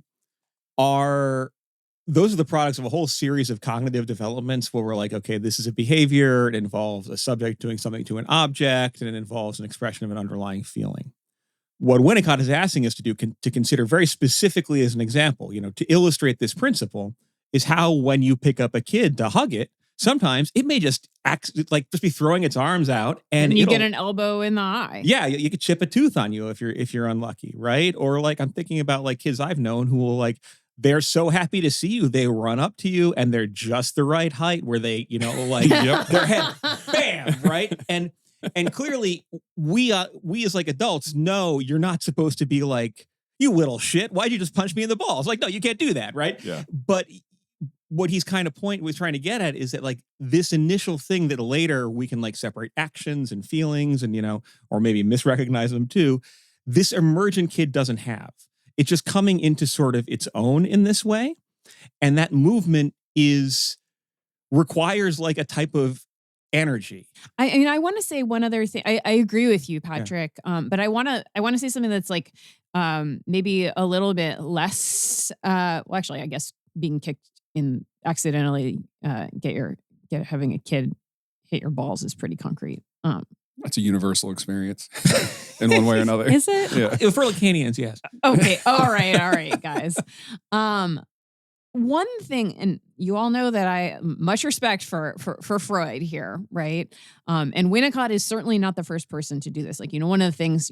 Those are the products of a whole series of cognitive developments where we're like, okay, this is a behavior. It involves a subject doing something to an object, and it involves an expression of an underlying feeling. What Winnicott is asking us to do, to consider very specifically as an example, to illustrate this principle, is how when you pick up a kid to hug it, sometimes it may just just be throwing its arms out, and you get an elbow in the eye. Yeah, you could chip a tooth on you if you're unlucky, right? Or like I'm thinking about like kids I've known who will like, they're so happy to see you, they run up to you and they're just the right height where they, like their head, bam, right? And clearly we as like adults know you're not supposed to be like, you little shit, why'd you just punch me in the balls? Like, no, you can't do that, right? Yeah. But what he's kind of was trying to get at is that like this initial thing that later we can like separate actions and feelings and, or maybe misrecognize them too, this emergent kid doesn't have. It's just coming into sort of its own in this way. And that movement requires like a type of energy. I want to say one other thing. I agree with you, Patrick. Yeah. But I want to say something that's like maybe a little bit less. Actually, I guess being kicked in accidentally having a kid hit your balls is pretty concrete. That's a universal experience in one way or another. Is it? Yeah. For Lacanians, yes. Okay. All right, guys. One thing, and you all know that I much respect for Freud here, right? And Winnicott is certainly not the first person to do this. Like, one of the things,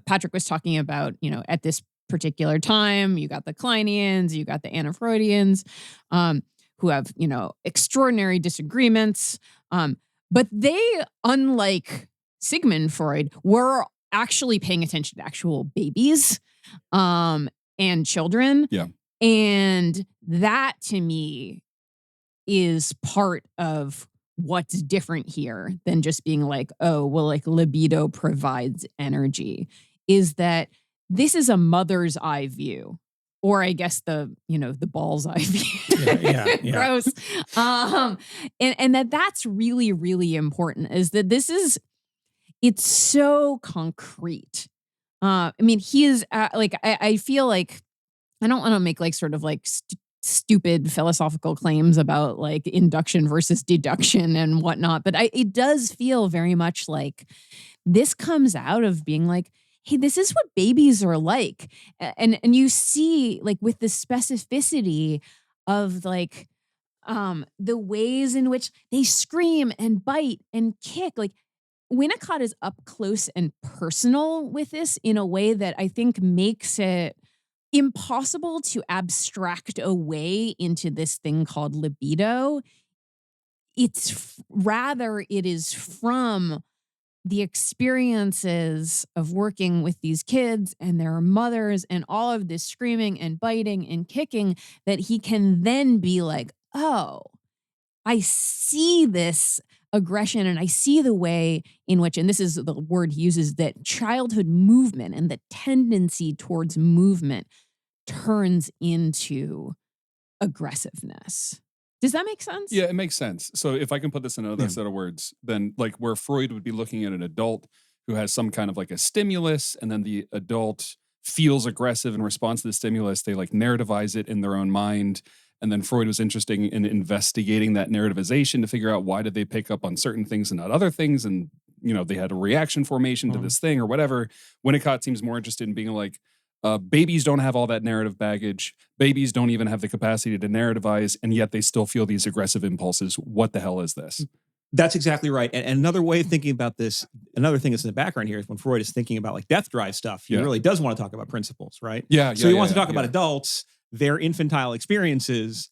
Patrick was talking about, at this particular time, you got the Kleinians, you got the Anti-Freudians, who have, extraordinary disagreements. But they, unlike Sigmund Freud, were actually paying attention to actual babies and children. Yeah. And that to me is part of what's different here than just being like, oh, well, like libido provides energy, is that this is a mother's eye view, or I guess the balls eye view. Yeah. Gross. And that's really, really important, is that it's so concrete. I mean, he is I feel like I don't want to make like sort of like stupid philosophical claims about like induction versus deduction and whatnot, but it does feel very much like this comes out of being like, hey, this is what babies are like. And you see like with the specificity of like the ways in which they scream and bite and kick. Like Winnicott is up close and personal with this in a way that I think makes it impossible to abstract away into this thing called libido. Rather, it is from the experiences of working with these kids and their mothers and all of this screaming and biting and kicking that he can then be like, oh, I see this aggression and I see the way in which, and this is the word he uses, that childhood movement and the tendency towards movement turns into aggressiveness. Does that make sense? Yeah, it makes sense. So if I can put this in another set of words, then like where Freud would be looking at an adult who has some kind of like a stimulus, and then the adult feels aggressive in response to the stimulus, they like narrativize it in their own mind. And then Freud was interested in investigating that narrativization to figure out why did they pick up on certain things and not other things. And, they had a reaction formation to this thing or whatever. Winnicott seems more interested in being like, babies don't have all that narrative baggage. Babies don't even have the capacity to narrativize, and yet they still feel these aggressive impulses. What the hell is this? That's exactly right. And another way of thinking about this, another thing that's in the background here is when Freud is thinking about like death drive stuff, he really does want to talk about principles, right? So he wants to talk about adults, their infantile experiences,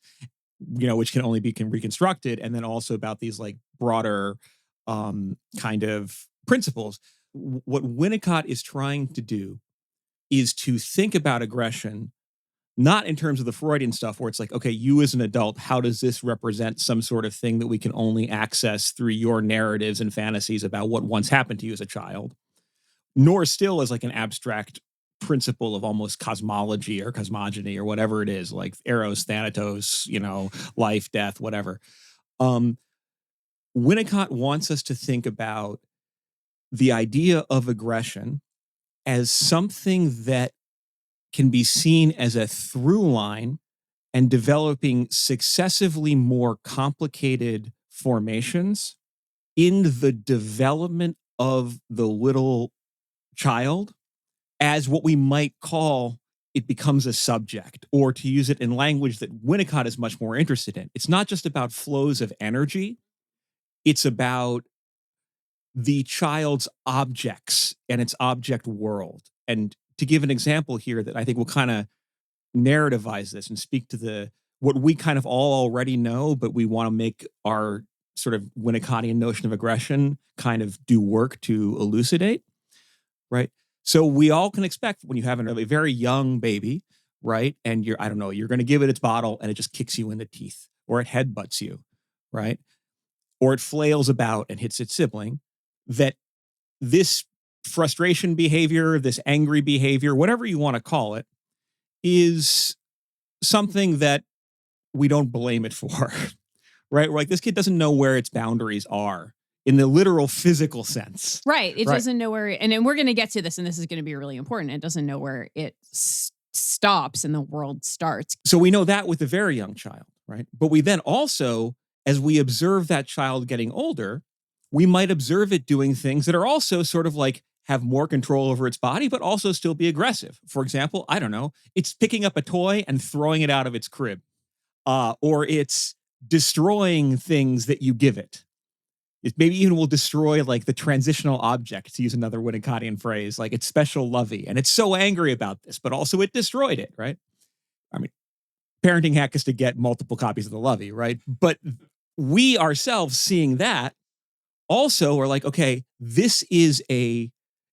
which can only be reconstructed, and then also about these like broader kind of principles. What Winnicott is trying to do is to think about aggression, not in terms of the Freudian stuff where it's like, okay, you as an adult, how does this represent some sort of thing that we can only access through your narratives and fantasies about what once happened to you as a child, nor still as like an abstract principle of almost cosmology or cosmogony or whatever it is, like eros, thanatos, life, death, whatever. Winnicott wants us to think about the idea of aggression as something that can be seen as a through line and developing successively more complicated formations in the development of the little child as what we might call it becomes a subject, or to use it in language that Winnicott is much more interested in. It's not just about flows of energy. It's about the child's objects and its object world. And to give an example here that I think will kind of narrativize this and speak to what we kind of all already know, but we want to make our sort of Winnicottian notion of aggression kind of do work to elucidate, right? So we all can expect when you have a very young baby, right? And you're going to give it its bottle and it just kicks you in the teeth, or it headbutts you, right? Or it flails about and hits its sibling, that this frustration behavior, this angry behavior, whatever you want to call it, is something that we don't blame it for, right? Like this kid doesn't know where its boundaries are in the literal physical sense. Right. It doesn't know where, and we're going to get to this, and this is going to be really important. It doesn't know where it stops and the world starts. So we know that with a very young child, right? But we then also, as we observe that child getting older, we might observe it doing things that are also sort of like have more control over its body, but also still be aggressive. For example, I don't know, it's picking up a toy and throwing it out of its crib, or it's destroying things that you give it. It maybe even will destroy like the transitional object, to use another Winnicottian phrase, like its special lovey. And it's so angry about this, but also it destroyed it, right? I mean, parenting hack is to get multiple copies of the lovey, right? But we ourselves seeing that also are like, okay, this is a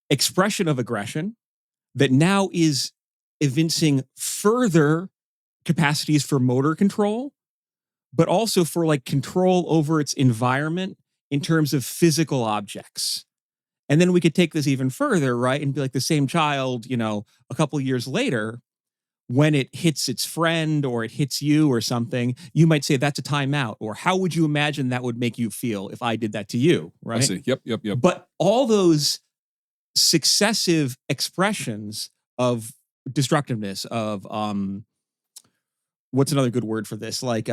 expression of aggression that now is evincing further capacities for motor control, but also for like control over its environment in terms of physical objects. And then we could take this even further, right? And be like the same child, a couple of years later when it hits its friend or it hits you or something, you might say that's a timeout. Or how would you imagine that would make you feel if I did that to you, right? I see. Yep. But all those successive expressions of destructiveness, of what's another good word for this? Like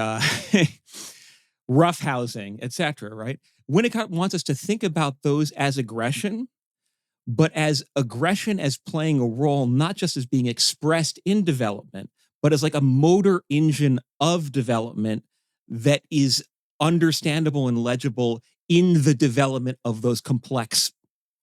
roughhousing, etc., right? Winnicott wants us to think about those as aggression, but as aggression as playing a role, not just as being expressed in development, but as like a motor engine of development that is understandable and legible in the development of those complex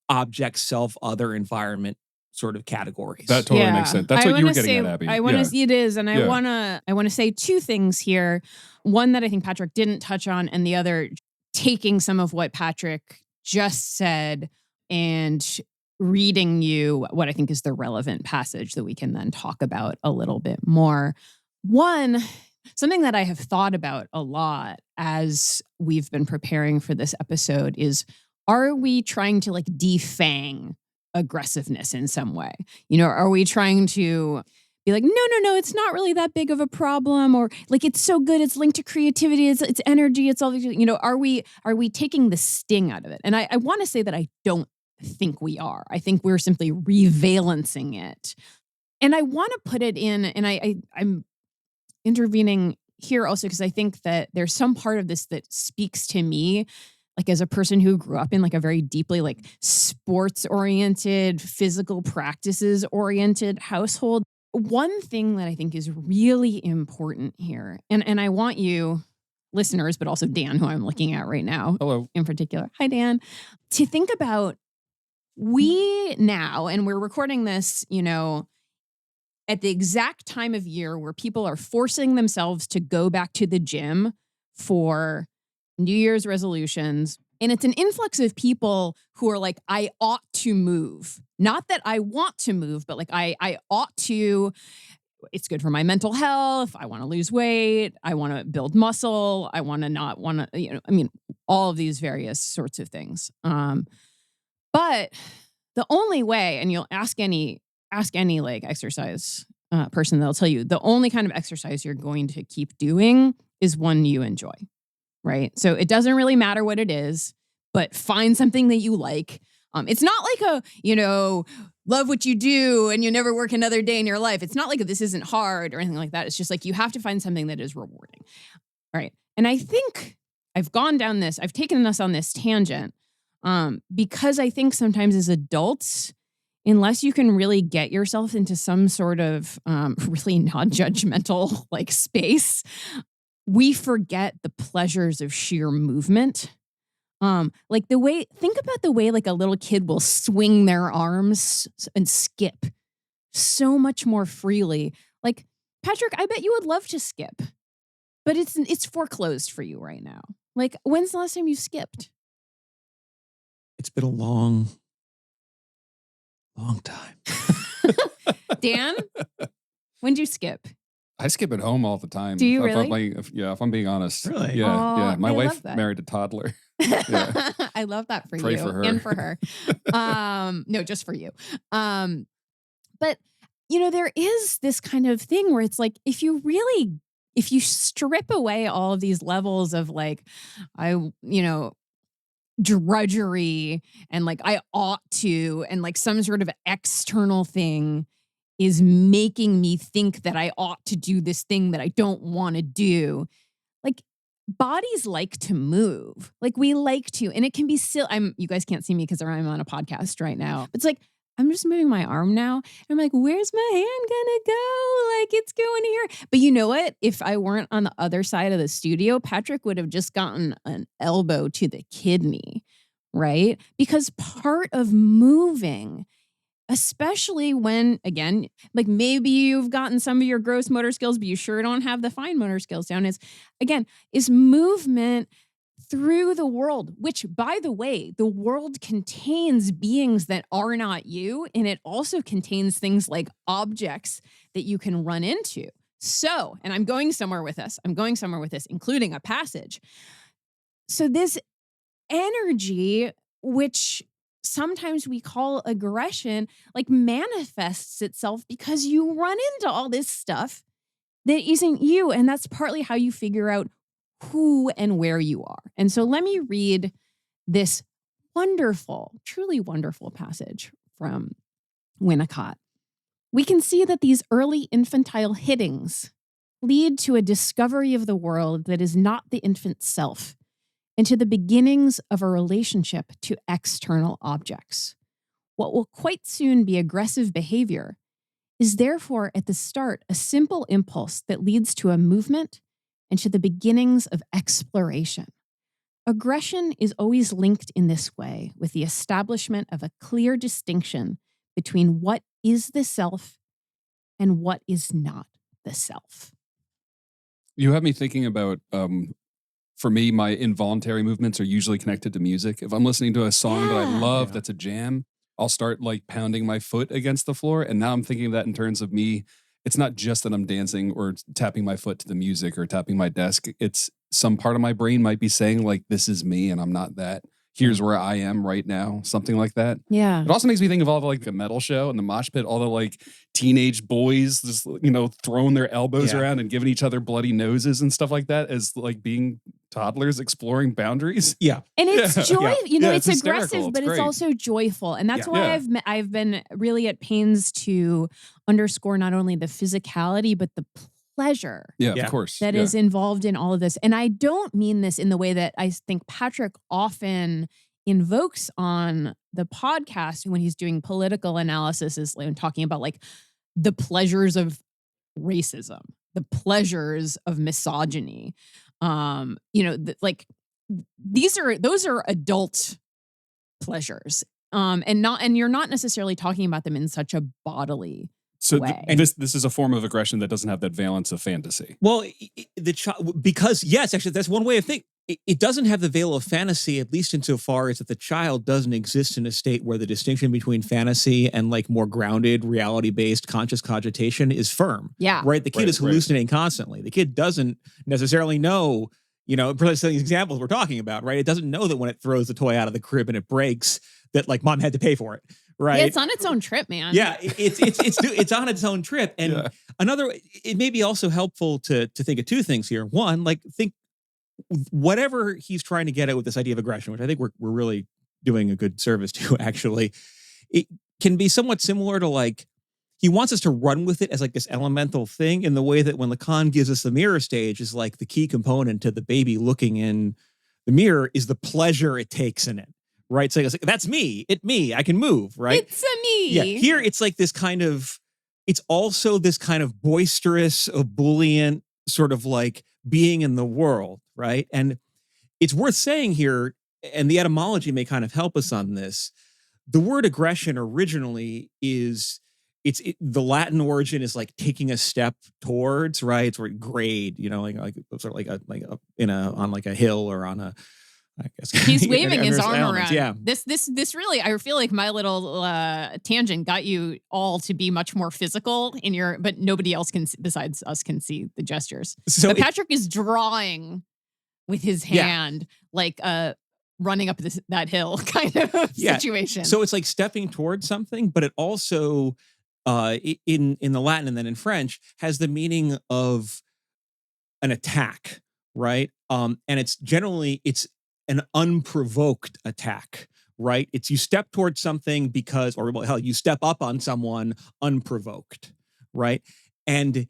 object, self, other, environment sort of categories. That totally makes sense. That's what you were getting at, Abby. I want to see it is, and I want to say two things here. One that I think Patrick didn't touch on, and the other taking some of what Patrick just said and reading you what I think is the relevant passage that we can then talk about a little bit more. One, something that I have thought about a lot as we've been preparing for this episode is, are we trying to like defang aggressiveness in some way? You know, are we trying to be like, no, it's not really that big of a problem, or like it's so good, it's linked to creativity, it's energy, it's all these, you know, are we taking the sting out of it? And I want to say that I don't think we are. I think we're simply revalencing it. And I want to put it in, and I'm intervening here also because I think that there's some part of this that speaks to me, like as a person who grew up in like a very deeply like sports-oriented, physical practices-oriented household. One thing that I think is really important here, and I want you listeners, but also Dan, who I'm looking at right now, hello, in particular, hi Dan, to think about, we now, and we're recording this, you know, at the exact time of year where people are forcing themselves to go back to the gym for New Year's resolutions. And it's an influx of people who are like, I ought to move. Not that I want to move, but like I ought to. It's good for my mental health. I want to lose weight. I want to build muscle. I want to not want to, you know, I mean, all of these various sorts of things. But the only way, and you'll ask any like exercise person, they'll tell you the only kind of exercise you're going to keep doing is one you enjoy, right? So it doesn't really matter what it is, but find something that you like. It's not like a, you know, love what you do and you never work another day in your life. It's not like this isn't hard or anything like that. It's just like you have to find something that is rewarding. All right. And I think I've taken us on this tangent because I think sometimes as adults, unless you can really get yourself into some sort of really non-judgmental like space, we forget the pleasures of sheer movement. Like think about the way like a little kid will swing their arms and skip so much more freely. Like, Patrick, I bet you would love to skip, but it's foreclosed for you right now. Like, when's the last time you skipped? It's been a long time. Dan, when'd you skip? I skip at home all the time. Do you really? If I'm being honest. Really? Yeah. My I wife love that. married a toddler. Yeah. I love that for Pray you for her. and for her. No, just for you. But you know, there is this kind of thing where it's like, if you strip away all of these levels of like, drudgery and like I ought to, and like some sort of external thing is making me think that I ought to do this thing that I don't want to do. Like, bodies like to move. Like, we like to, and it can be still, you guys can't see me because I'm on a podcast right now. It's like, I'm just moving my arm now. And I'm like, where's my hand gonna go? Like, it's going here. But you know what? If I weren't on the other side of the studio, Patrick would have just gotten an elbow to the kidney, right? Because part of moving, especially when, again, like maybe you've gotten some of your gross motor skills, but you sure don't have the fine motor skills down, is movement through the world, which, by the way, the world contains beings that are not you, and it also contains things like objects that you can run into. So, and I'm going somewhere with this, including a passage. So this energy, which sometimes we call aggression like manifests itself because you run into all this stuff that isn't you. And that's partly how you figure out who and where you are. And so let me read this wonderful, truly wonderful passage from Winnicott. We can see that these early infantile hittings lead to a discovery of the world that is not the infant's self, and to the beginnings of a relationship to external objects. What will quite soon be aggressive behavior is therefore at the start a simple impulse that leads to a movement and to the beginnings of exploration. Aggression is always linked in this way with the establishment of a clear distinction between what is the self and what is not the self. You have me thinking about, for me, my involuntary movements are usually connected to music. If I'm listening to a song that I love, that's a jam, I'll start like pounding my foot against the floor. And now I'm thinking of that in terms of me. It's not just that I'm dancing or tapping my foot to the music or tapping my desk. It's some part of my brain might be saying like, this is me and I'm not that. Here's where I am right now. Something like that. Yeah. It also makes me think of all the like the metal show and the mosh pit, all the like teenage boys just, you know, throwing their elbows around and giving each other bloody noses and stuff like that as like being toddlers exploring boundaries. Yeah. And it's joy, you know, it's aggressive, but it's great. also joyful. And that's why I've been really at pains to underscore not only the physicality, but the pleasure. Of course. That is involved in all of this. And I don't mean this in the way that I think Patrick often invokes on the podcast when he's doing political analysis, is like talking about like the pleasures of racism, the pleasures of misogyny. You know, like those are adult pleasures. And you're not necessarily talking about them in such a bodily way. And this is a form of aggression that doesn't have that valence of fantasy. Well, the child, because yes, actually, that's one way of thinking. It doesn't have the veil of fantasy, at least insofar as that the child doesn't exist in a state where the distinction between fantasy and like more grounded, reality-based conscious cogitation is firm. Yeah. Right? The kid is hallucinating constantly. The kid doesn't necessarily know, you know, the examples we're talking about, right? It doesn't know that when it throws the toy out of the crib and it breaks, that like mom had to pay for it. Right. Yeah, it's on its own trip, man. Yeah, it's on its own trip. And another, it may be also helpful to think of two things here. One, like think whatever he's trying to get at with this idea of aggression, which I think we're really doing a good service to, actually, it can be somewhat similar to like he wants us to run with it as like this elemental thing in the way that when Lacan gives us the mirror stage is like the key component to the baby looking in the mirror is the pleasure it takes in it. Right. So it's like, that's me. I can move. Right. It's a me. Yeah. Here it's like this kind of, it's also this kind of boisterous, ebullient sort of like being in the world. Right. And it's worth saying here, and the etymology may kind of help us on this. The word aggression originally is, the Latin origin is like taking a step towards, right? It's where grade, you know, like sort of like on like a hill or on a, I guess he's waving his arm elements. around. Yeah. This really, I feel like my little tangent got you all to be much more physical in your, but nobody else can besides us can see the gestures. So but Patrick is drawing with his hand, like running up that hill kind of situation. So it's like stepping towards something, but it also in the Latin and then in French has the meaning of an attack, right? And it's generally an unprovoked attack, right? It's you step towards something because, or hell, you step up on someone unprovoked, right? And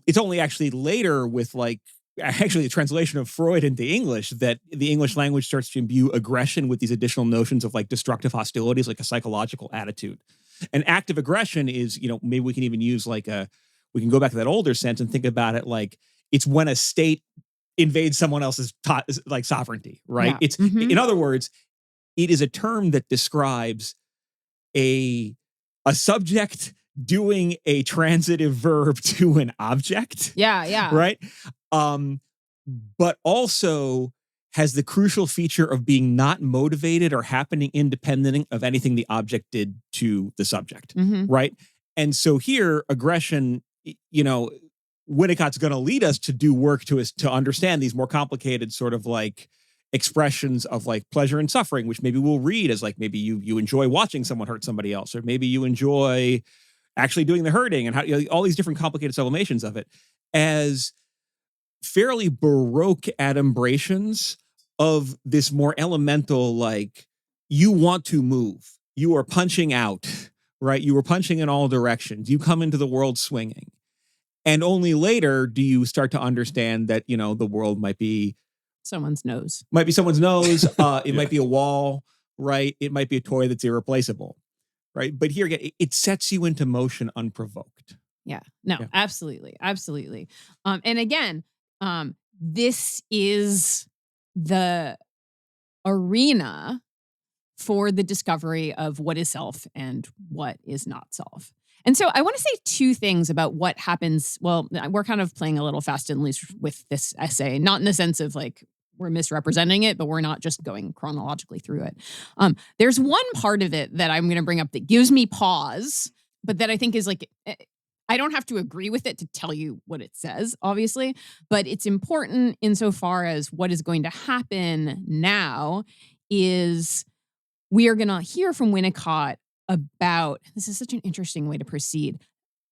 it's only actually later with like, actually the translation of Freud into English that the English language starts to imbue aggression with these additional notions of like destructive hostilities, like a psychological attitude. And active aggression is, you know, maybe we can even use like we can go back to that older sense and think about it like it's when a state invades someone else's like sovereignty, right? Yeah. It's in other words, it is a term that describes a subject doing a transitive verb to an object. Yeah. Right? But also has the crucial feature of being not motivated or happening independent of anything the object did to the subject. Right? And so here, aggression, you know, Winnicott's going to lead us to do work to understand these more complicated sort of like expressions of like pleasure and suffering, which maybe we'll read as like maybe you enjoy watching someone hurt somebody else, or maybe you enjoy actually doing the hurting, and how, you know, all these different complicated sublimations of it, as fairly baroque adumbrations of this more elemental, like, you want to move, you are punching out, right? You are punching in all directions. You come into the world swinging. And only later do you start to understand that, you know, the world might be someone's nose. Might be someone's nose. It might be a wall, right? It might be a toy that's irreplaceable, right? But here again, it sets you into motion unprovoked. Yeah, no, absolutely. Absolutely. And again, this is the arena for the discovery of what is self and what is not self. And so I want to say two things about what happens. Well, we're kind of playing a little fast and loose with this essay, not in the sense of like we're misrepresenting it, but we're not just going chronologically through it. There's one part of it that I'm going to bring up that gives me pause, but that I think is like, I don't have to agree with it to tell you what it says, obviously, but it's important insofar as what is going to happen now is we are going to hear from Winnicott about, this is such an interesting way to proceed,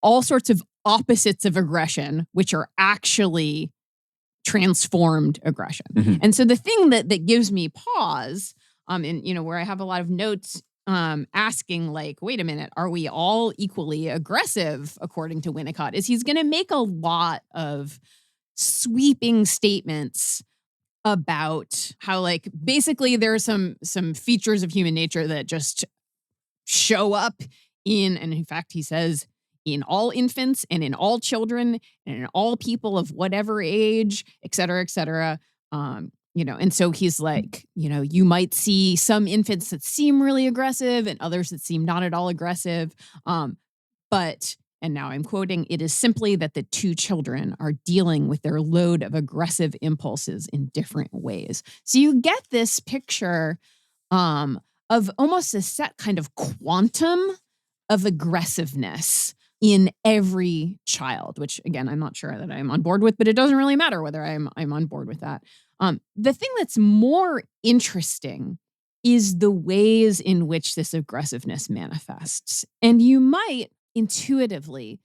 all sorts of opposites of aggression, which are actually transformed aggression. Mm-hmm. And so the thing that gives me pause, and you know, where I have a lot of notes asking like, wait a minute, are we all equally aggressive according to Winnicott, is he's going to make a lot of sweeping statements about how like basically there are some features of human nature that just show up in, and in fact, he says, in all infants and in all children and in all people of whatever age, et cetera, et cetera. You know, and so he's like, you know, you might see some infants that seem really aggressive and others that seem not at all aggressive. But, and now I'm quoting, it is simply that the two children are dealing with their load of aggressive impulses in different ways. So you get this picture of almost a set kind of quantum of aggressiveness in every child, which again, I'm not sure that I'm on board with, but it doesn't really matter whether I'm on board with that. The thing that's more interesting is the ways in which this aggressiveness manifests. And you might intuitively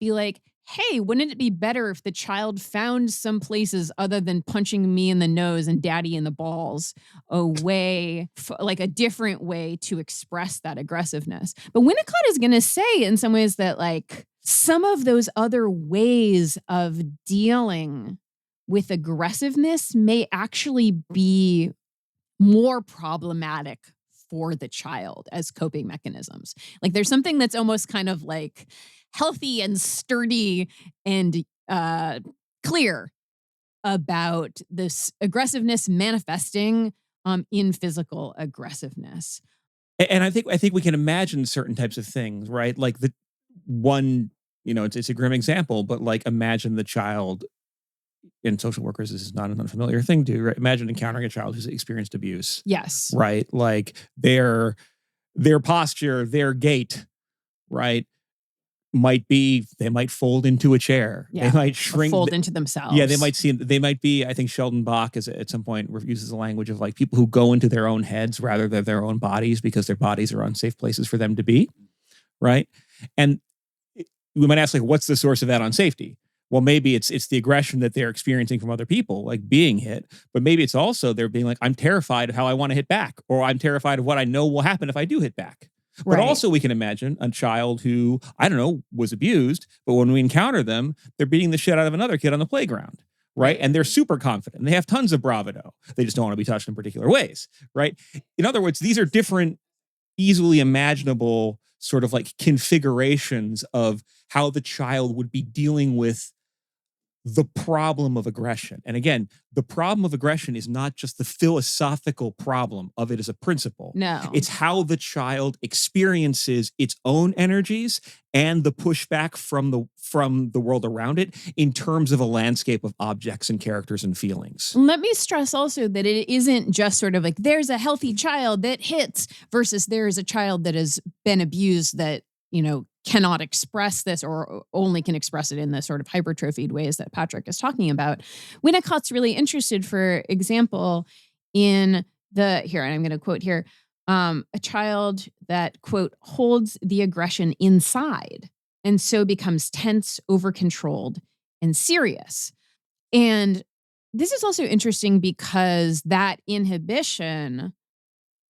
be like, hey, wouldn't it be better if the child found some places other than punching me in the nose and daddy in the balls, a way, like a different way to express that aggressiveness? But Winnicott is going to say in some ways that like some of those other ways of dealing with aggressiveness may actually be more problematic for the child as coping mechanisms. Like there's something that's almost kind of like healthy and sturdy and clear about this aggressiveness manifesting in physical aggressiveness. And I think we can imagine certain types of things, right? Like the one, you know, it's a grim example, but like imagine the child. In social workers, this is not an unfamiliar thing to, right? Imagine encountering a child who's experienced abuse. Yes. Right? Like their posture, their gait, right, might be, they might fold into a chair. Yeah. They might shrink. Or fold into themselves. Yeah, they might be, I think Sheldon Bach is at some point uses the language of like people who go into their own heads rather than their own bodies because their bodies are unsafe places for them to be, right? And we might ask like, what's the source of that unsafety? Well, maybe it's the aggression that they're experiencing from other people, like being hit. But maybe it's also they're being like, I'm terrified of how I want to hit back, or I'm terrified of what I know will happen if I do hit back. But also we can imagine a child who, I don't know, was abused, but when we encounter them, they're beating the shit out of another kid on the playground, right? And they're super confident. And they have tons of bravado. They just don't want to be touched in particular ways, right? In other words, these are different, easily imaginable sort of like configurations of how the child would be dealing with the problem of aggression. And again, the problem of aggression is not just the philosophical problem of it as a principle. No. It's how the child experiences its own energies and the pushback from the world around it in terms of a landscape of objects and characters and feelings. Let me stress also that it isn't just sort of like there's a healthy child that hits versus there is a child that has been abused that, you know, cannot express this or only can express it in the sort of hypertrophied ways that Patrick is talking about. Winnicott's really interested, for example, in here, and I'm going to quote here, a child that, quote, holds the aggression inside and so becomes tense, over-controlled, and serious. And this is also interesting because that inhibition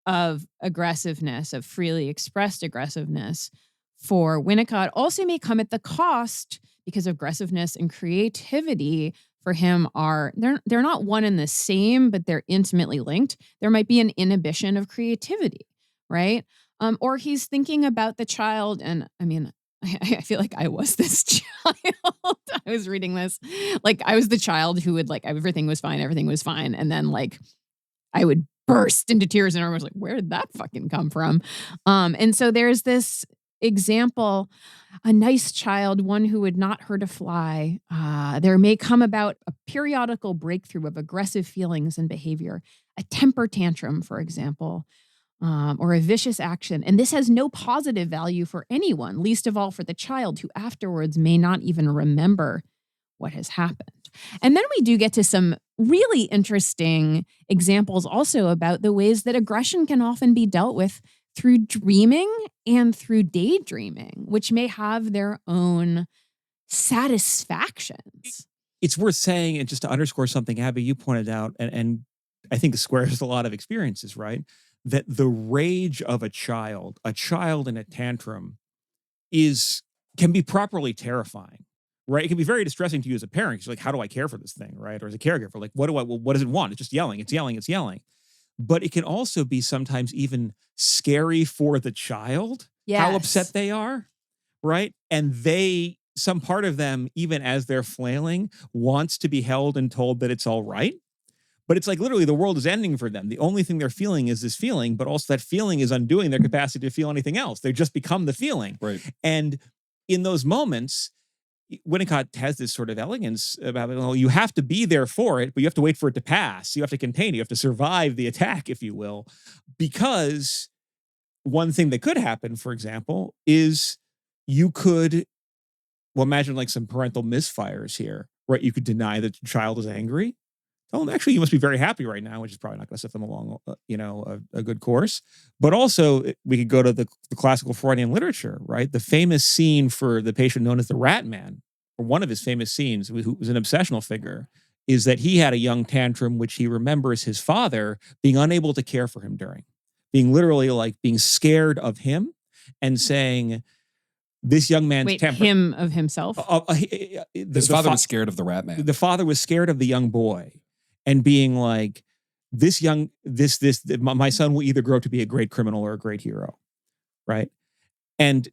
of aggressiveness, of freely expressed aggressiveness for Winnicott also may come at the cost, because aggressiveness and creativity for him they're not one and the same, but they're intimately linked. There might be an inhibition of creativity, right? Or he's thinking about the child, and I mean, I feel like I was this child. I was reading this. Like, I was the child who would, like, everything was fine. And then, like, I would burst into tears, and I was like, where did that fucking come from? And so there's this example, a nice child, one who would not hurt a fly. There may come about a periodical breakthrough of aggressive feelings and behavior, a temper tantrum, for example, or a vicious action. And this has no positive value for anyone, least of all for the child, who afterwards may not even remember what has happened. And then we do get to some really interesting examples also about the ways that aggression can often be dealt with through dreaming and through daydreaming, which may have their own satisfactions. It's worth saying, and just to underscore something, Abby, you pointed out, and I think squares a lot of experiences, right? That the rage of a child in a tantrum can be properly terrifying, right? It can be very distressing to you as a parent. You're like, how do I care for this thing, right? Or as a caregiver, like, what does it want? It's just yelling, it's yelling, it's yelling. But it can also be sometimes even scary for the child, how upset they are, right? And some part of them, even as they're flailing, wants to be held and told that it's all right. But it's like literally the world is ending for them. The only thing they're feeling is this feeling, but also that feeling is undoing their capacity to feel anything else. They just become the feeling. Right. And in those moments, Winnicott has this sort of elegance about, well, you have to be there for it, but you have to wait for it to pass. You have to contain it. You have to survive the attack, if you will. Because one thing that could happen, for example, is you could, imagine like some parental misfires here, right? You could deny that your child is angry. Oh, actually, you must be very happy right now, which is probably not going to set them along, a good course. But also, we could go to the classical Freudian literature, right? The famous scene for the patient known as the Rat Man, or one of his famous scenes, who was an obsessional figure, is that he had a young tantrum, which he remembers his father being unable to care for him during, being literally like being scared of him and saying, this young man's temper. Him of himself? His father was scared of the Rat Man. The father was scared of the young boy. And being like, my son will either grow up to be a great criminal or a great hero, right? And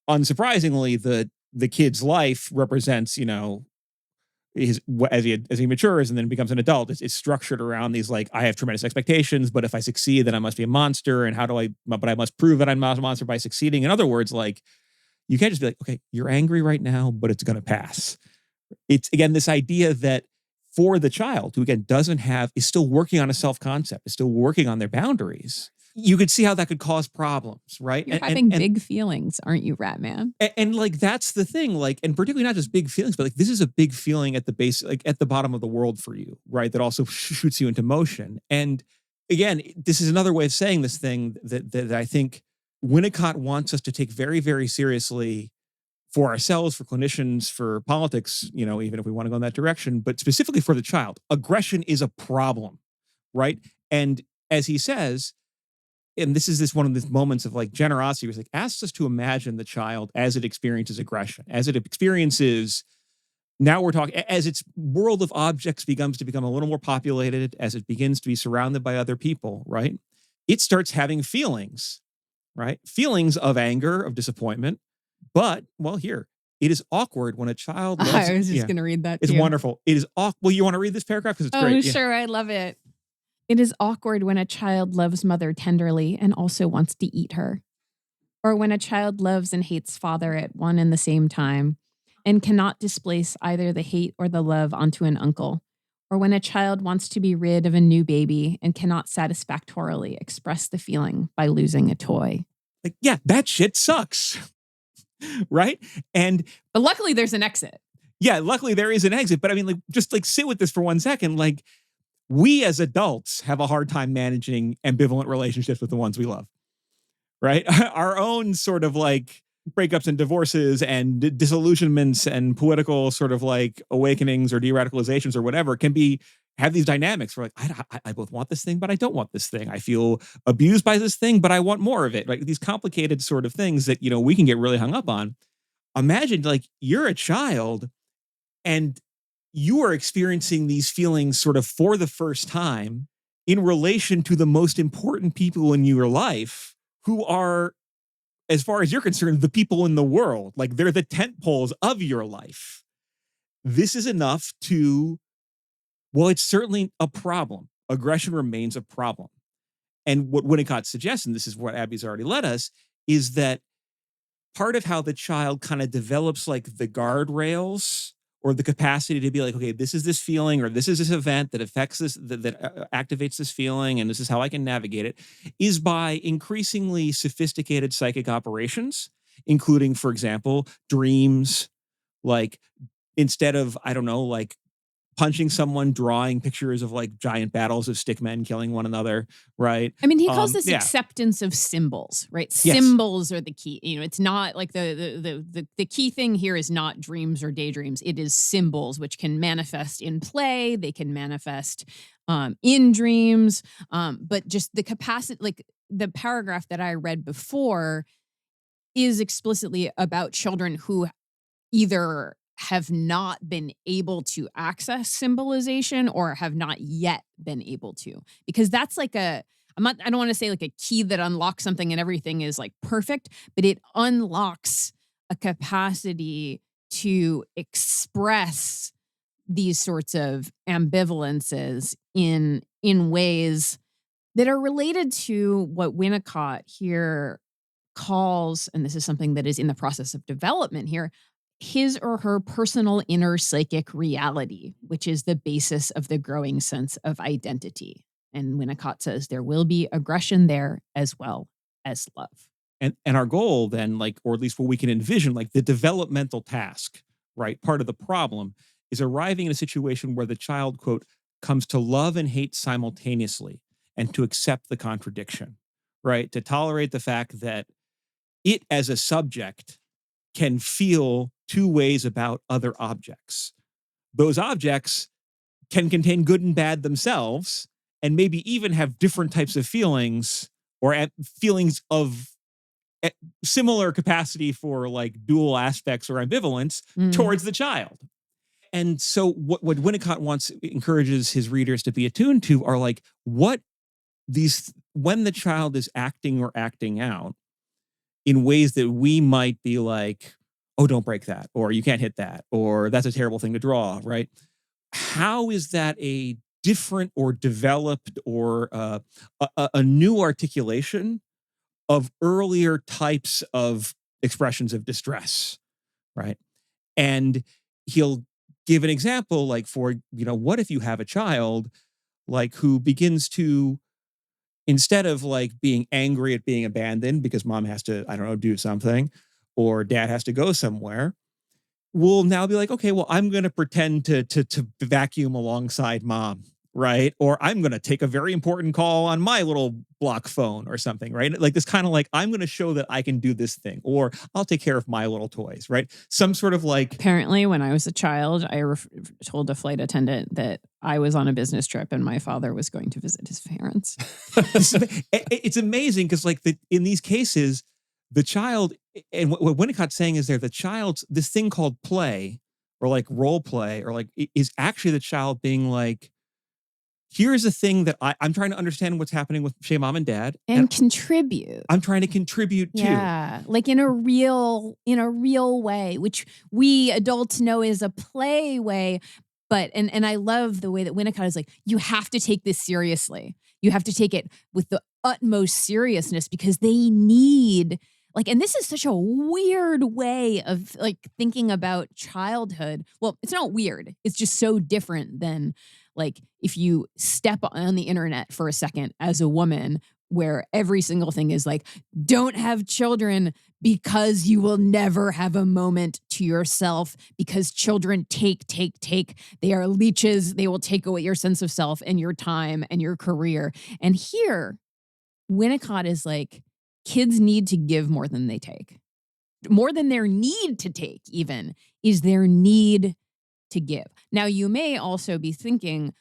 unsurprisingly, the kid's life represents, as he matures and then becomes an adult, it's structured around these, like, I have tremendous expectations, but if I succeed, then I must be a monster. And but I must prove that I'm not a monster by succeeding. In other words, like, you can't just be like, okay, you're angry right now, but it's going to pass. It's, again, this idea that for the child, who again is still working on a self-concept, is still working on their boundaries, you could see how that could cause problems, right? You're having big feelings, aren't you, Rat Man? And like, that's the thing, like, and particularly not just big feelings, but like, this is a big feeling at the base, like at the bottom of the world for you, right? That also shoots you into motion. And again, this is another way of saying this thing that I think Winnicott wants us to take very, very seriously, for ourselves, for clinicians, for politics, even if we want to go in that direction, but specifically for the child. Aggression is a problem, right? And as he says, and this is one of these moments of like generosity, where he asks us to imagine the child as it experiences aggression, as it experiences, now we're talking, as its world of objects begins to become a little more populated, as it begins to be surrounded by other people, right? It starts having feelings, right? Feelings of anger, of disappointment. But, it is awkward when a child loves... I was just going to read that, It's too. wonderful. It is awkward. Well, you want to read this paragraph? Because it's great. Oh, sure. I love it. It is awkward when a child loves mother tenderly and also wants to eat her. Or when a child loves and hates father at one and the same time and cannot displace either the hate or the love onto an uncle. Or when a child wants to be rid of a new baby and cannot satisfactorily express the feeling by losing a toy. Like, yeah, that shit sucks. Right? But luckily there's an exit. Yeah, luckily there is an exit. But I mean, like, just like sit with this for 1 second. Like, we as adults have a hard time managing ambivalent relationships with the ones we love, right? Our own sort of like breakups and divorces and disillusionments and political sort of like awakenings or de-radicalizations or whatever have these dynamics where like, I both want this thing, but I don't want this thing. I feel abused by this thing, but I want more of it. Like these complicated sort of things that, we can get really hung up on. Imagine like you're a child and you are experiencing these feelings sort of for the first time in relation to the most important people in your life who are, as far as you're concerned, the people in the world. Like they're the tent poles of your life. This is enough to, well, it's certainly a problem. Aggression remains a problem. And what Winnicott suggests, and this is what Abby's already led us, is that part of how the child kind of develops like the guardrails or the capacity to be like, okay, this is this feeling, or this is this event that affects this, that activates this feeling, and this is how I can navigate it, is by increasingly sophisticated psychic operations, including, for example, dreams, like instead of, I don't know, like punching someone, drawing pictures of like giant battles of stickmen killing one another, right? I mean, he calls this acceptance of symbols, right? Yes. Symbols are the key. It's not like the key thing here is not dreams or daydreams. It is symbols, which can manifest in play. They can manifest in dreams. But just the capacity, like the paragraph that I read before is explicitly about children who either have not been able to access symbolization or have not yet been able to, because that's like I don't want to say like a key that unlocks something and everything is like perfect, but it unlocks a capacity to express these sorts of ambivalences in ways that are related to what Winnicott here calls, and this is something that is in the process of development here, his or her personal inner psychic reality, which is the basis of the growing sense of identity. And Winnicott says there will be aggression there as well as love. And our goal then, like, or at least what we can envision, like the developmental task, right? Part of the problem is arriving in a situation where the child, quote, comes to love and hate simultaneously and to accept the contradiction, right? To tolerate the fact that it as a subject can feel two ways about other objects. Those objects can contain good and bad themselves, and maybe even have different types of feelings or feelings of similar capacity for like dual aspects or ambivalence towards the child. And so what Winnicott encourages his readers to be attuned to are like when the child is acting or acting out in ways that we might be like, oh, don't break that, or you can't hit that, or that's a terrible thing to draw, right? How is that a different or developed or a new articulation of earlier types of expressions of distress, right? And he'll give an example like for, what if you have a child like who begins to, instead of like being angry at being abandoned because mom has to, I don't know, do something, or dad has to go somewhere, we'll now be like, okay, well, I'm going to pretend to vacuum alongside mom, right? Or I'm going to take a very important call on my little block phone or something, right? Like this kind of like, I'm going to show that I can do this thing, or I'll take care of my little toys, right? Some sort of like... Apparently, when I was a child, I told a flight attendant that I was on a business trip and my father was going to visit his parents. It's amazing because like in these cases, the child, and what Winnicott's saying is the child's, this thing called play or like role play or like is actually the child being like, here's a thing that I'm trying to understand what's happening with, say, mom and dad. And contribute. I'm trying to contribute too. Yeah, like in a real way, which we adults know is a play way. But, and I love the way that Winnicott is like, you have to take this seriously. You have to take it with the utmost seriousness because they need... Like, and this is such a weird way of like thinking about childhood. Well, it's not weird. It's just so different than like if you step on the internet for a second as a woman where every single thing is like, don't have children because you will never have a moment to yourself, because children take. They are leeches. They will take away your sense of self and your time and your career. And here, Winnicott is like, kids need to give more than they take. More than their need to take, even, is their need to give. Now, you may also be thinking,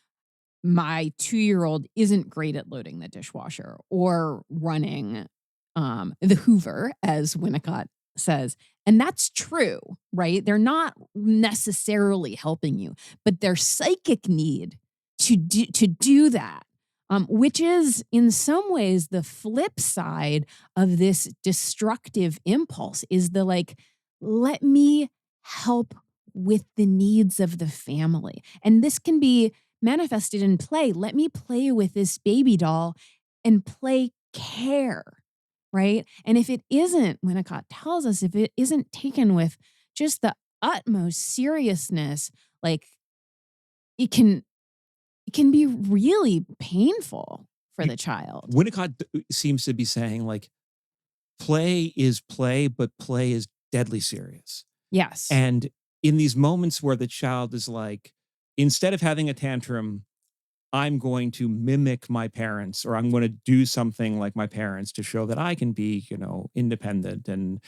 my 2-year-old isn't great at loading the dishwasher or running the Hoover, as Winnicott says. And that's true, right? They're not necessarily helping you, but their psychic need to do that, which is in some ways the flip side of this destructive impulse, is the like, let me help with the needs of the family. And this can be manifested in play. Let me play with this baby doll and play care, right? And if it isn't, Winnicott tells us, if it isn't taken with just the utmost seriousness, like it can be really painful for the child. Winnicott seems to be saying like, play is play, but play is deadly serious. Yes. And in these moments where the child is like, instead of having a tantrum, I'm going to mimic my parents, or I'm going to do something like my parents to show that I can be, independent. And,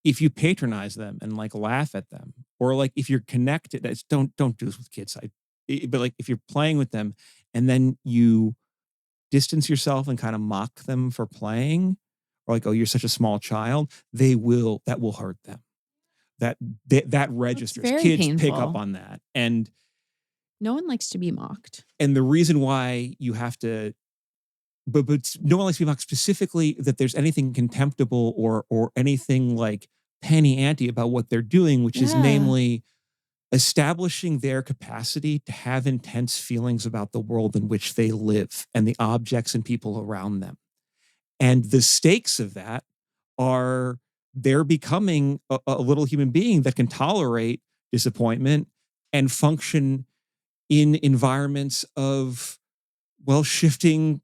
if you patronize them and like laugh at them, or like if you're connected, don't do this with kids. But like if you're playing with them and then you distance yourself and kind of mock them for playing, or like, oh, you're such a small child, that will hurt them. That registers. Kids painful. Pick up on that. And no one likes to be mocked. And the reason why you have to, but no one likes to be mocked, specifically that there's anything contemptible or anything like penny ante about what they're doing, which is namely establishing their capacity to have intense feelings about the world in which they live and the objects and people around them. And the stakes of that are they're becoming a little human being that can tolerate disappointment and function in environments of, shifting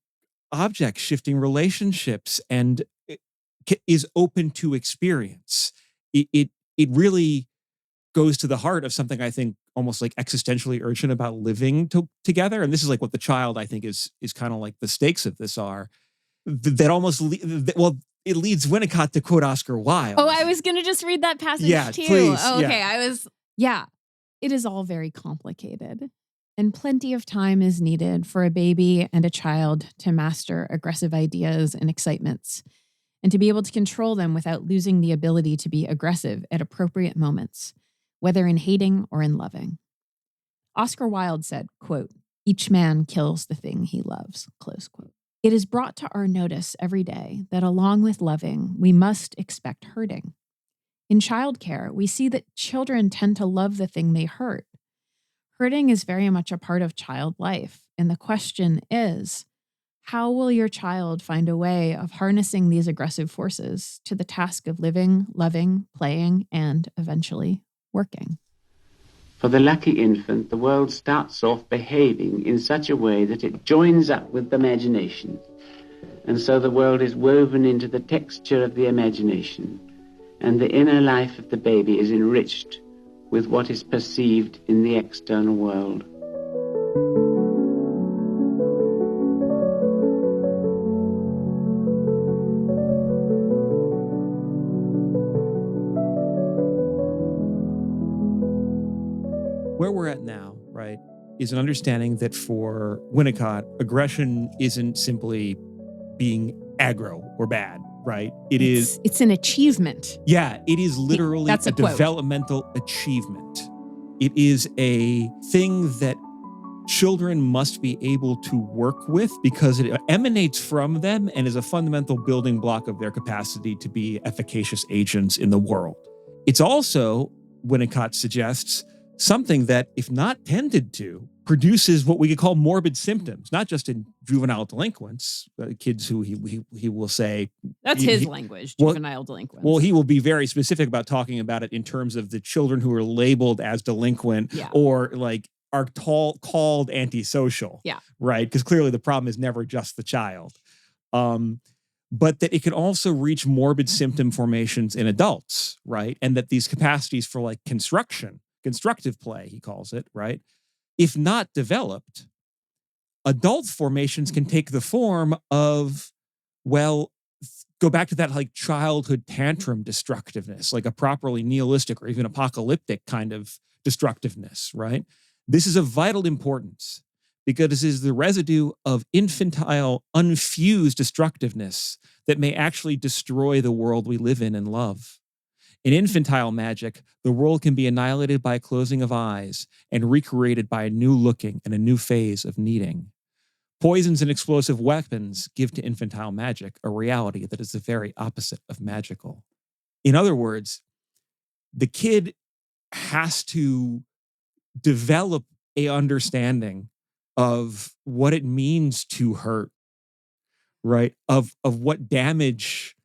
objects, shifting relationships, and is open to experience. It really goes to the heart of something I think almost like existentially urgent about living together. And this is like what the child, I think, is kind of like the stakes of this are. That almost, it leads Winnicott to quote Oscar Wilde. Oh, I was going to just read that passage too. Please, oh, okay. It is all very complicated. And plenty of time is needed for a baby and a child to master aggressive ideas and excitements, and to be able to control them without losing the ability to be aggressive at appropriate moments, whether in hating or in loving. Oscar Wilde said, quote, "Each man kills the thing he loves," close quote. It is brought to our notice every day that along with loving, we must expect hurting. In childcare, we see that children tend to love the thing they hurt. Hurting is very much a part of child life, and the question is, how will your child find a way of harnessing these aggressive forces to the task of living, loving, playing, and eventually working? For the lucky infant, the world starts off behaving in such a way that it joins up with the imagination. And so the world is woven into the texture of the imagination, and the inner life of the baby is enriched with what is perceived in the external world. Where we're at now, right, is an understanding that for Winnicott, aggression isn't simply being aggro or bad, right? It's an achievement. Yeah, it is literally That's a quote. Developmental achievement. It is a thing that children must be able to work with because it emanates from them and is a fundamental building block of their capacity to be efficacious agents in the world. It's also, Winnicott suggests, something that, if not tended to, produces what we could call morbid symptoms, not just in juvenile delinquents, kids who he will say... That's his language, juvenile delinquents. Well, he will be very specific about talking about it in terms of the children who are labeled as delinquent or like are called antisocial. Yeah. Right? Because clearly the problem is never just the child. But that it can also reach morbid symptom formations in adults, right? And that these capacities for like constructive play, he calls it, right? If not developed, adult formations can take the form of, well, go back to that like childhood tantrum destructiveness, like a properly nihilistic or even apocalyptic kind of destructiveness, right? This is of vital importance because this is the residue of infantile, unfused destructiveness that may actually destroy the world we live in and love. In infantile magic, the world can be annihilated by a closing of eyes and recreated by a new looking and a new phase of needing. Poisons and explosive weapons give to infantile magic a reality that is the very opposite of magical. In other words, the kid has to develop a understanding of what it means to hurt, right? Of what damage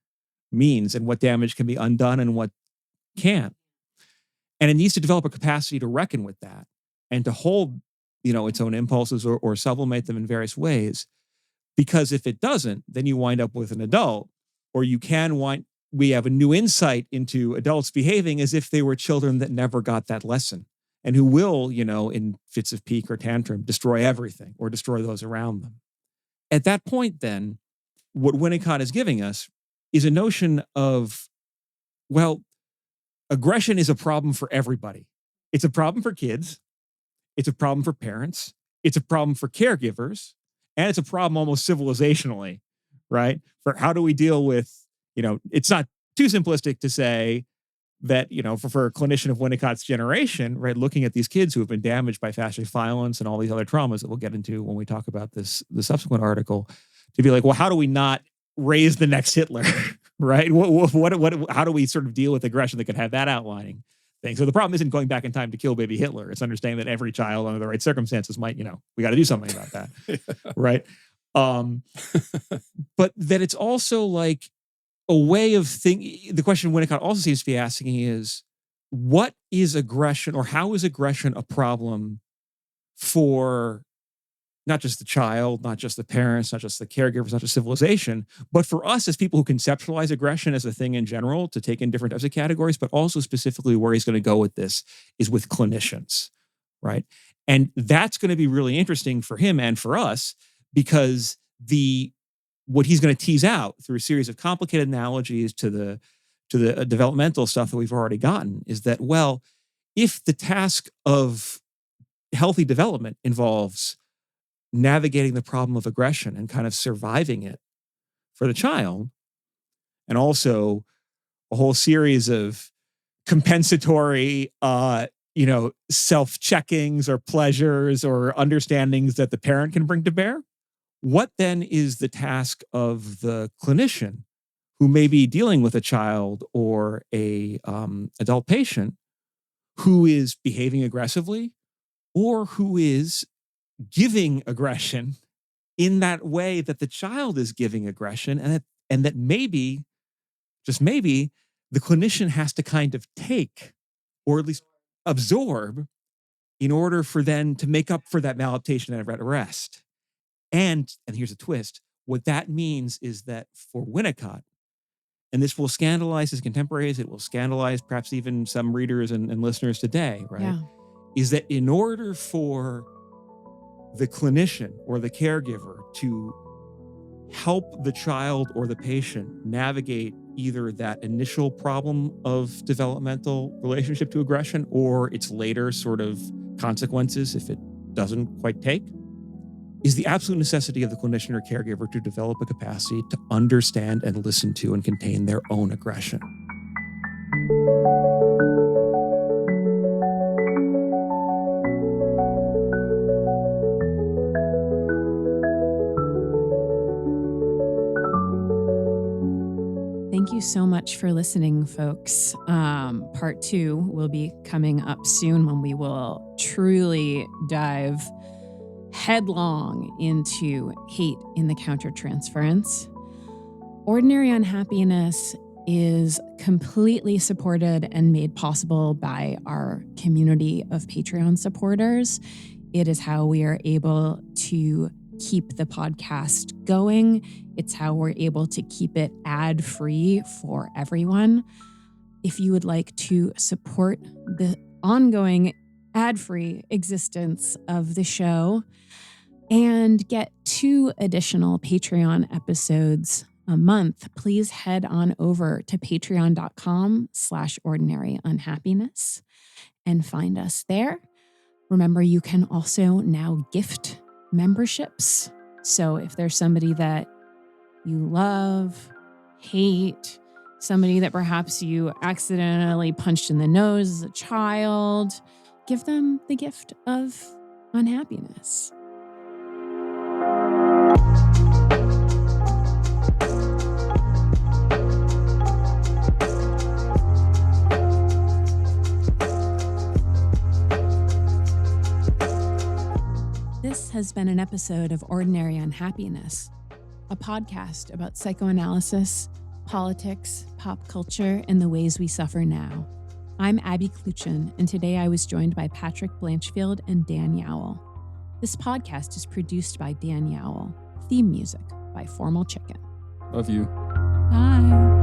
means and what damage can be undone and what can't. And it needs to develop a capacity to reckon with that and to hold, its own impulses or sublimate them in various ways. Because if it doesn't, then you wind up with an adult, or we have a new insight into adults behaving as if they were children that never got that lesson and who will, in fits of pique or tantrum, destroy everything or destroy those around them. At that point, then, what Winnicott is giving us is a notion of, well, aggression is a problem for everybody. It's a problem for kids. It's a problem for parents. It's a problem for caregivers. And it's a problem almost civilizationally, right? For how do we deal with, it's not too simplistic to say that, for a clinician of Winnicott's generation, right, looking at these kids who have been damaged by fascist violence and all these other traumas that we'll get into when we talk about the subsequent article, to be like, well, how do we not raise the next Hitler, right? How do we sort of deal with aggression that could have that outlining thing? So the problem isn't going back in time to kill baby Hitler. It's understanding that every child under the right circumstances might, we got to do something about that, right? But that it's also like a way of thinking. The question Winnicott also seems to be asking is, what is aggression, or how is aggression a problem for not just the child, not just the parents, not just the caregivers, not just civilization, but for us as people who conceptualize aggression as a thing in general, to take in different types of categories, but also specifically where he's going to go with this is with clinicians, right? And that's going to be really interesting for him and for us, because what he's going to tease out through a series of complicated analogies to the developmental stuff that we've already gotten is that, well, if the task of healthy development involves navigating the problem of aggression and kind of surviving it for the child, and also a whole series of compensatory, self-checkings or pleasures or understandings that the parent can bring to bear, what then is the task of the clinician who may be dealing with a child or a adult patient who is behaving aggressively or who is giving aggression in that way that the child is giving aggression, and that maybe, just maybe, the clinician has to kind of take, or at least absorb, in order for then to make up for that maladaptation and arrest. And here's a twist, what that means is that for Winnicott, and this will scandalize his contemporaries, it will scandalize perhaps even some readers and listeners today, right? Yeah. Is that in order for the clinician or the caregiver to help the child or the patient navigate either that initial problem of developmental relationship to aggression or its later sort of consequences if it doesn't quite take, is the absolute necessity of the clinician or caregiver to develop a capacity to understand and listen to and contain their own aggression. Thank you so much for listening, folks. Part 2 will be coming up soon when we will truly dive headlong into hate in the countertransference. Ordinary unhappiness is completely supported and made possible by our community of Patreon supporters. It is how we are able to keep the podcast going. It's how we're able to keep it ad-free for everyone. If you would like to support the ongoing ad-free existence of the show and get 2 additional Patreon episodes a month, please head on over to patreon.com/ordinaryunhappiness and find us there. Remember, you can also now gift memberships. So if there's somebody that you love, hate, somebody that perhaps you accidentally punched in the nose as a child, give them the gift of unhappiness. This has been an episode of Ordinary Unhappiness, a podcast about psychoanalysis, politics, pop culture, and the ways we suffer now. I'm Abby Kluchin, and today I was joined by Patrick Blanchfield and Dan Yowell. This podcast is produced by Dan Yowell. Theme music by Formal Chicken. Love you. Bye.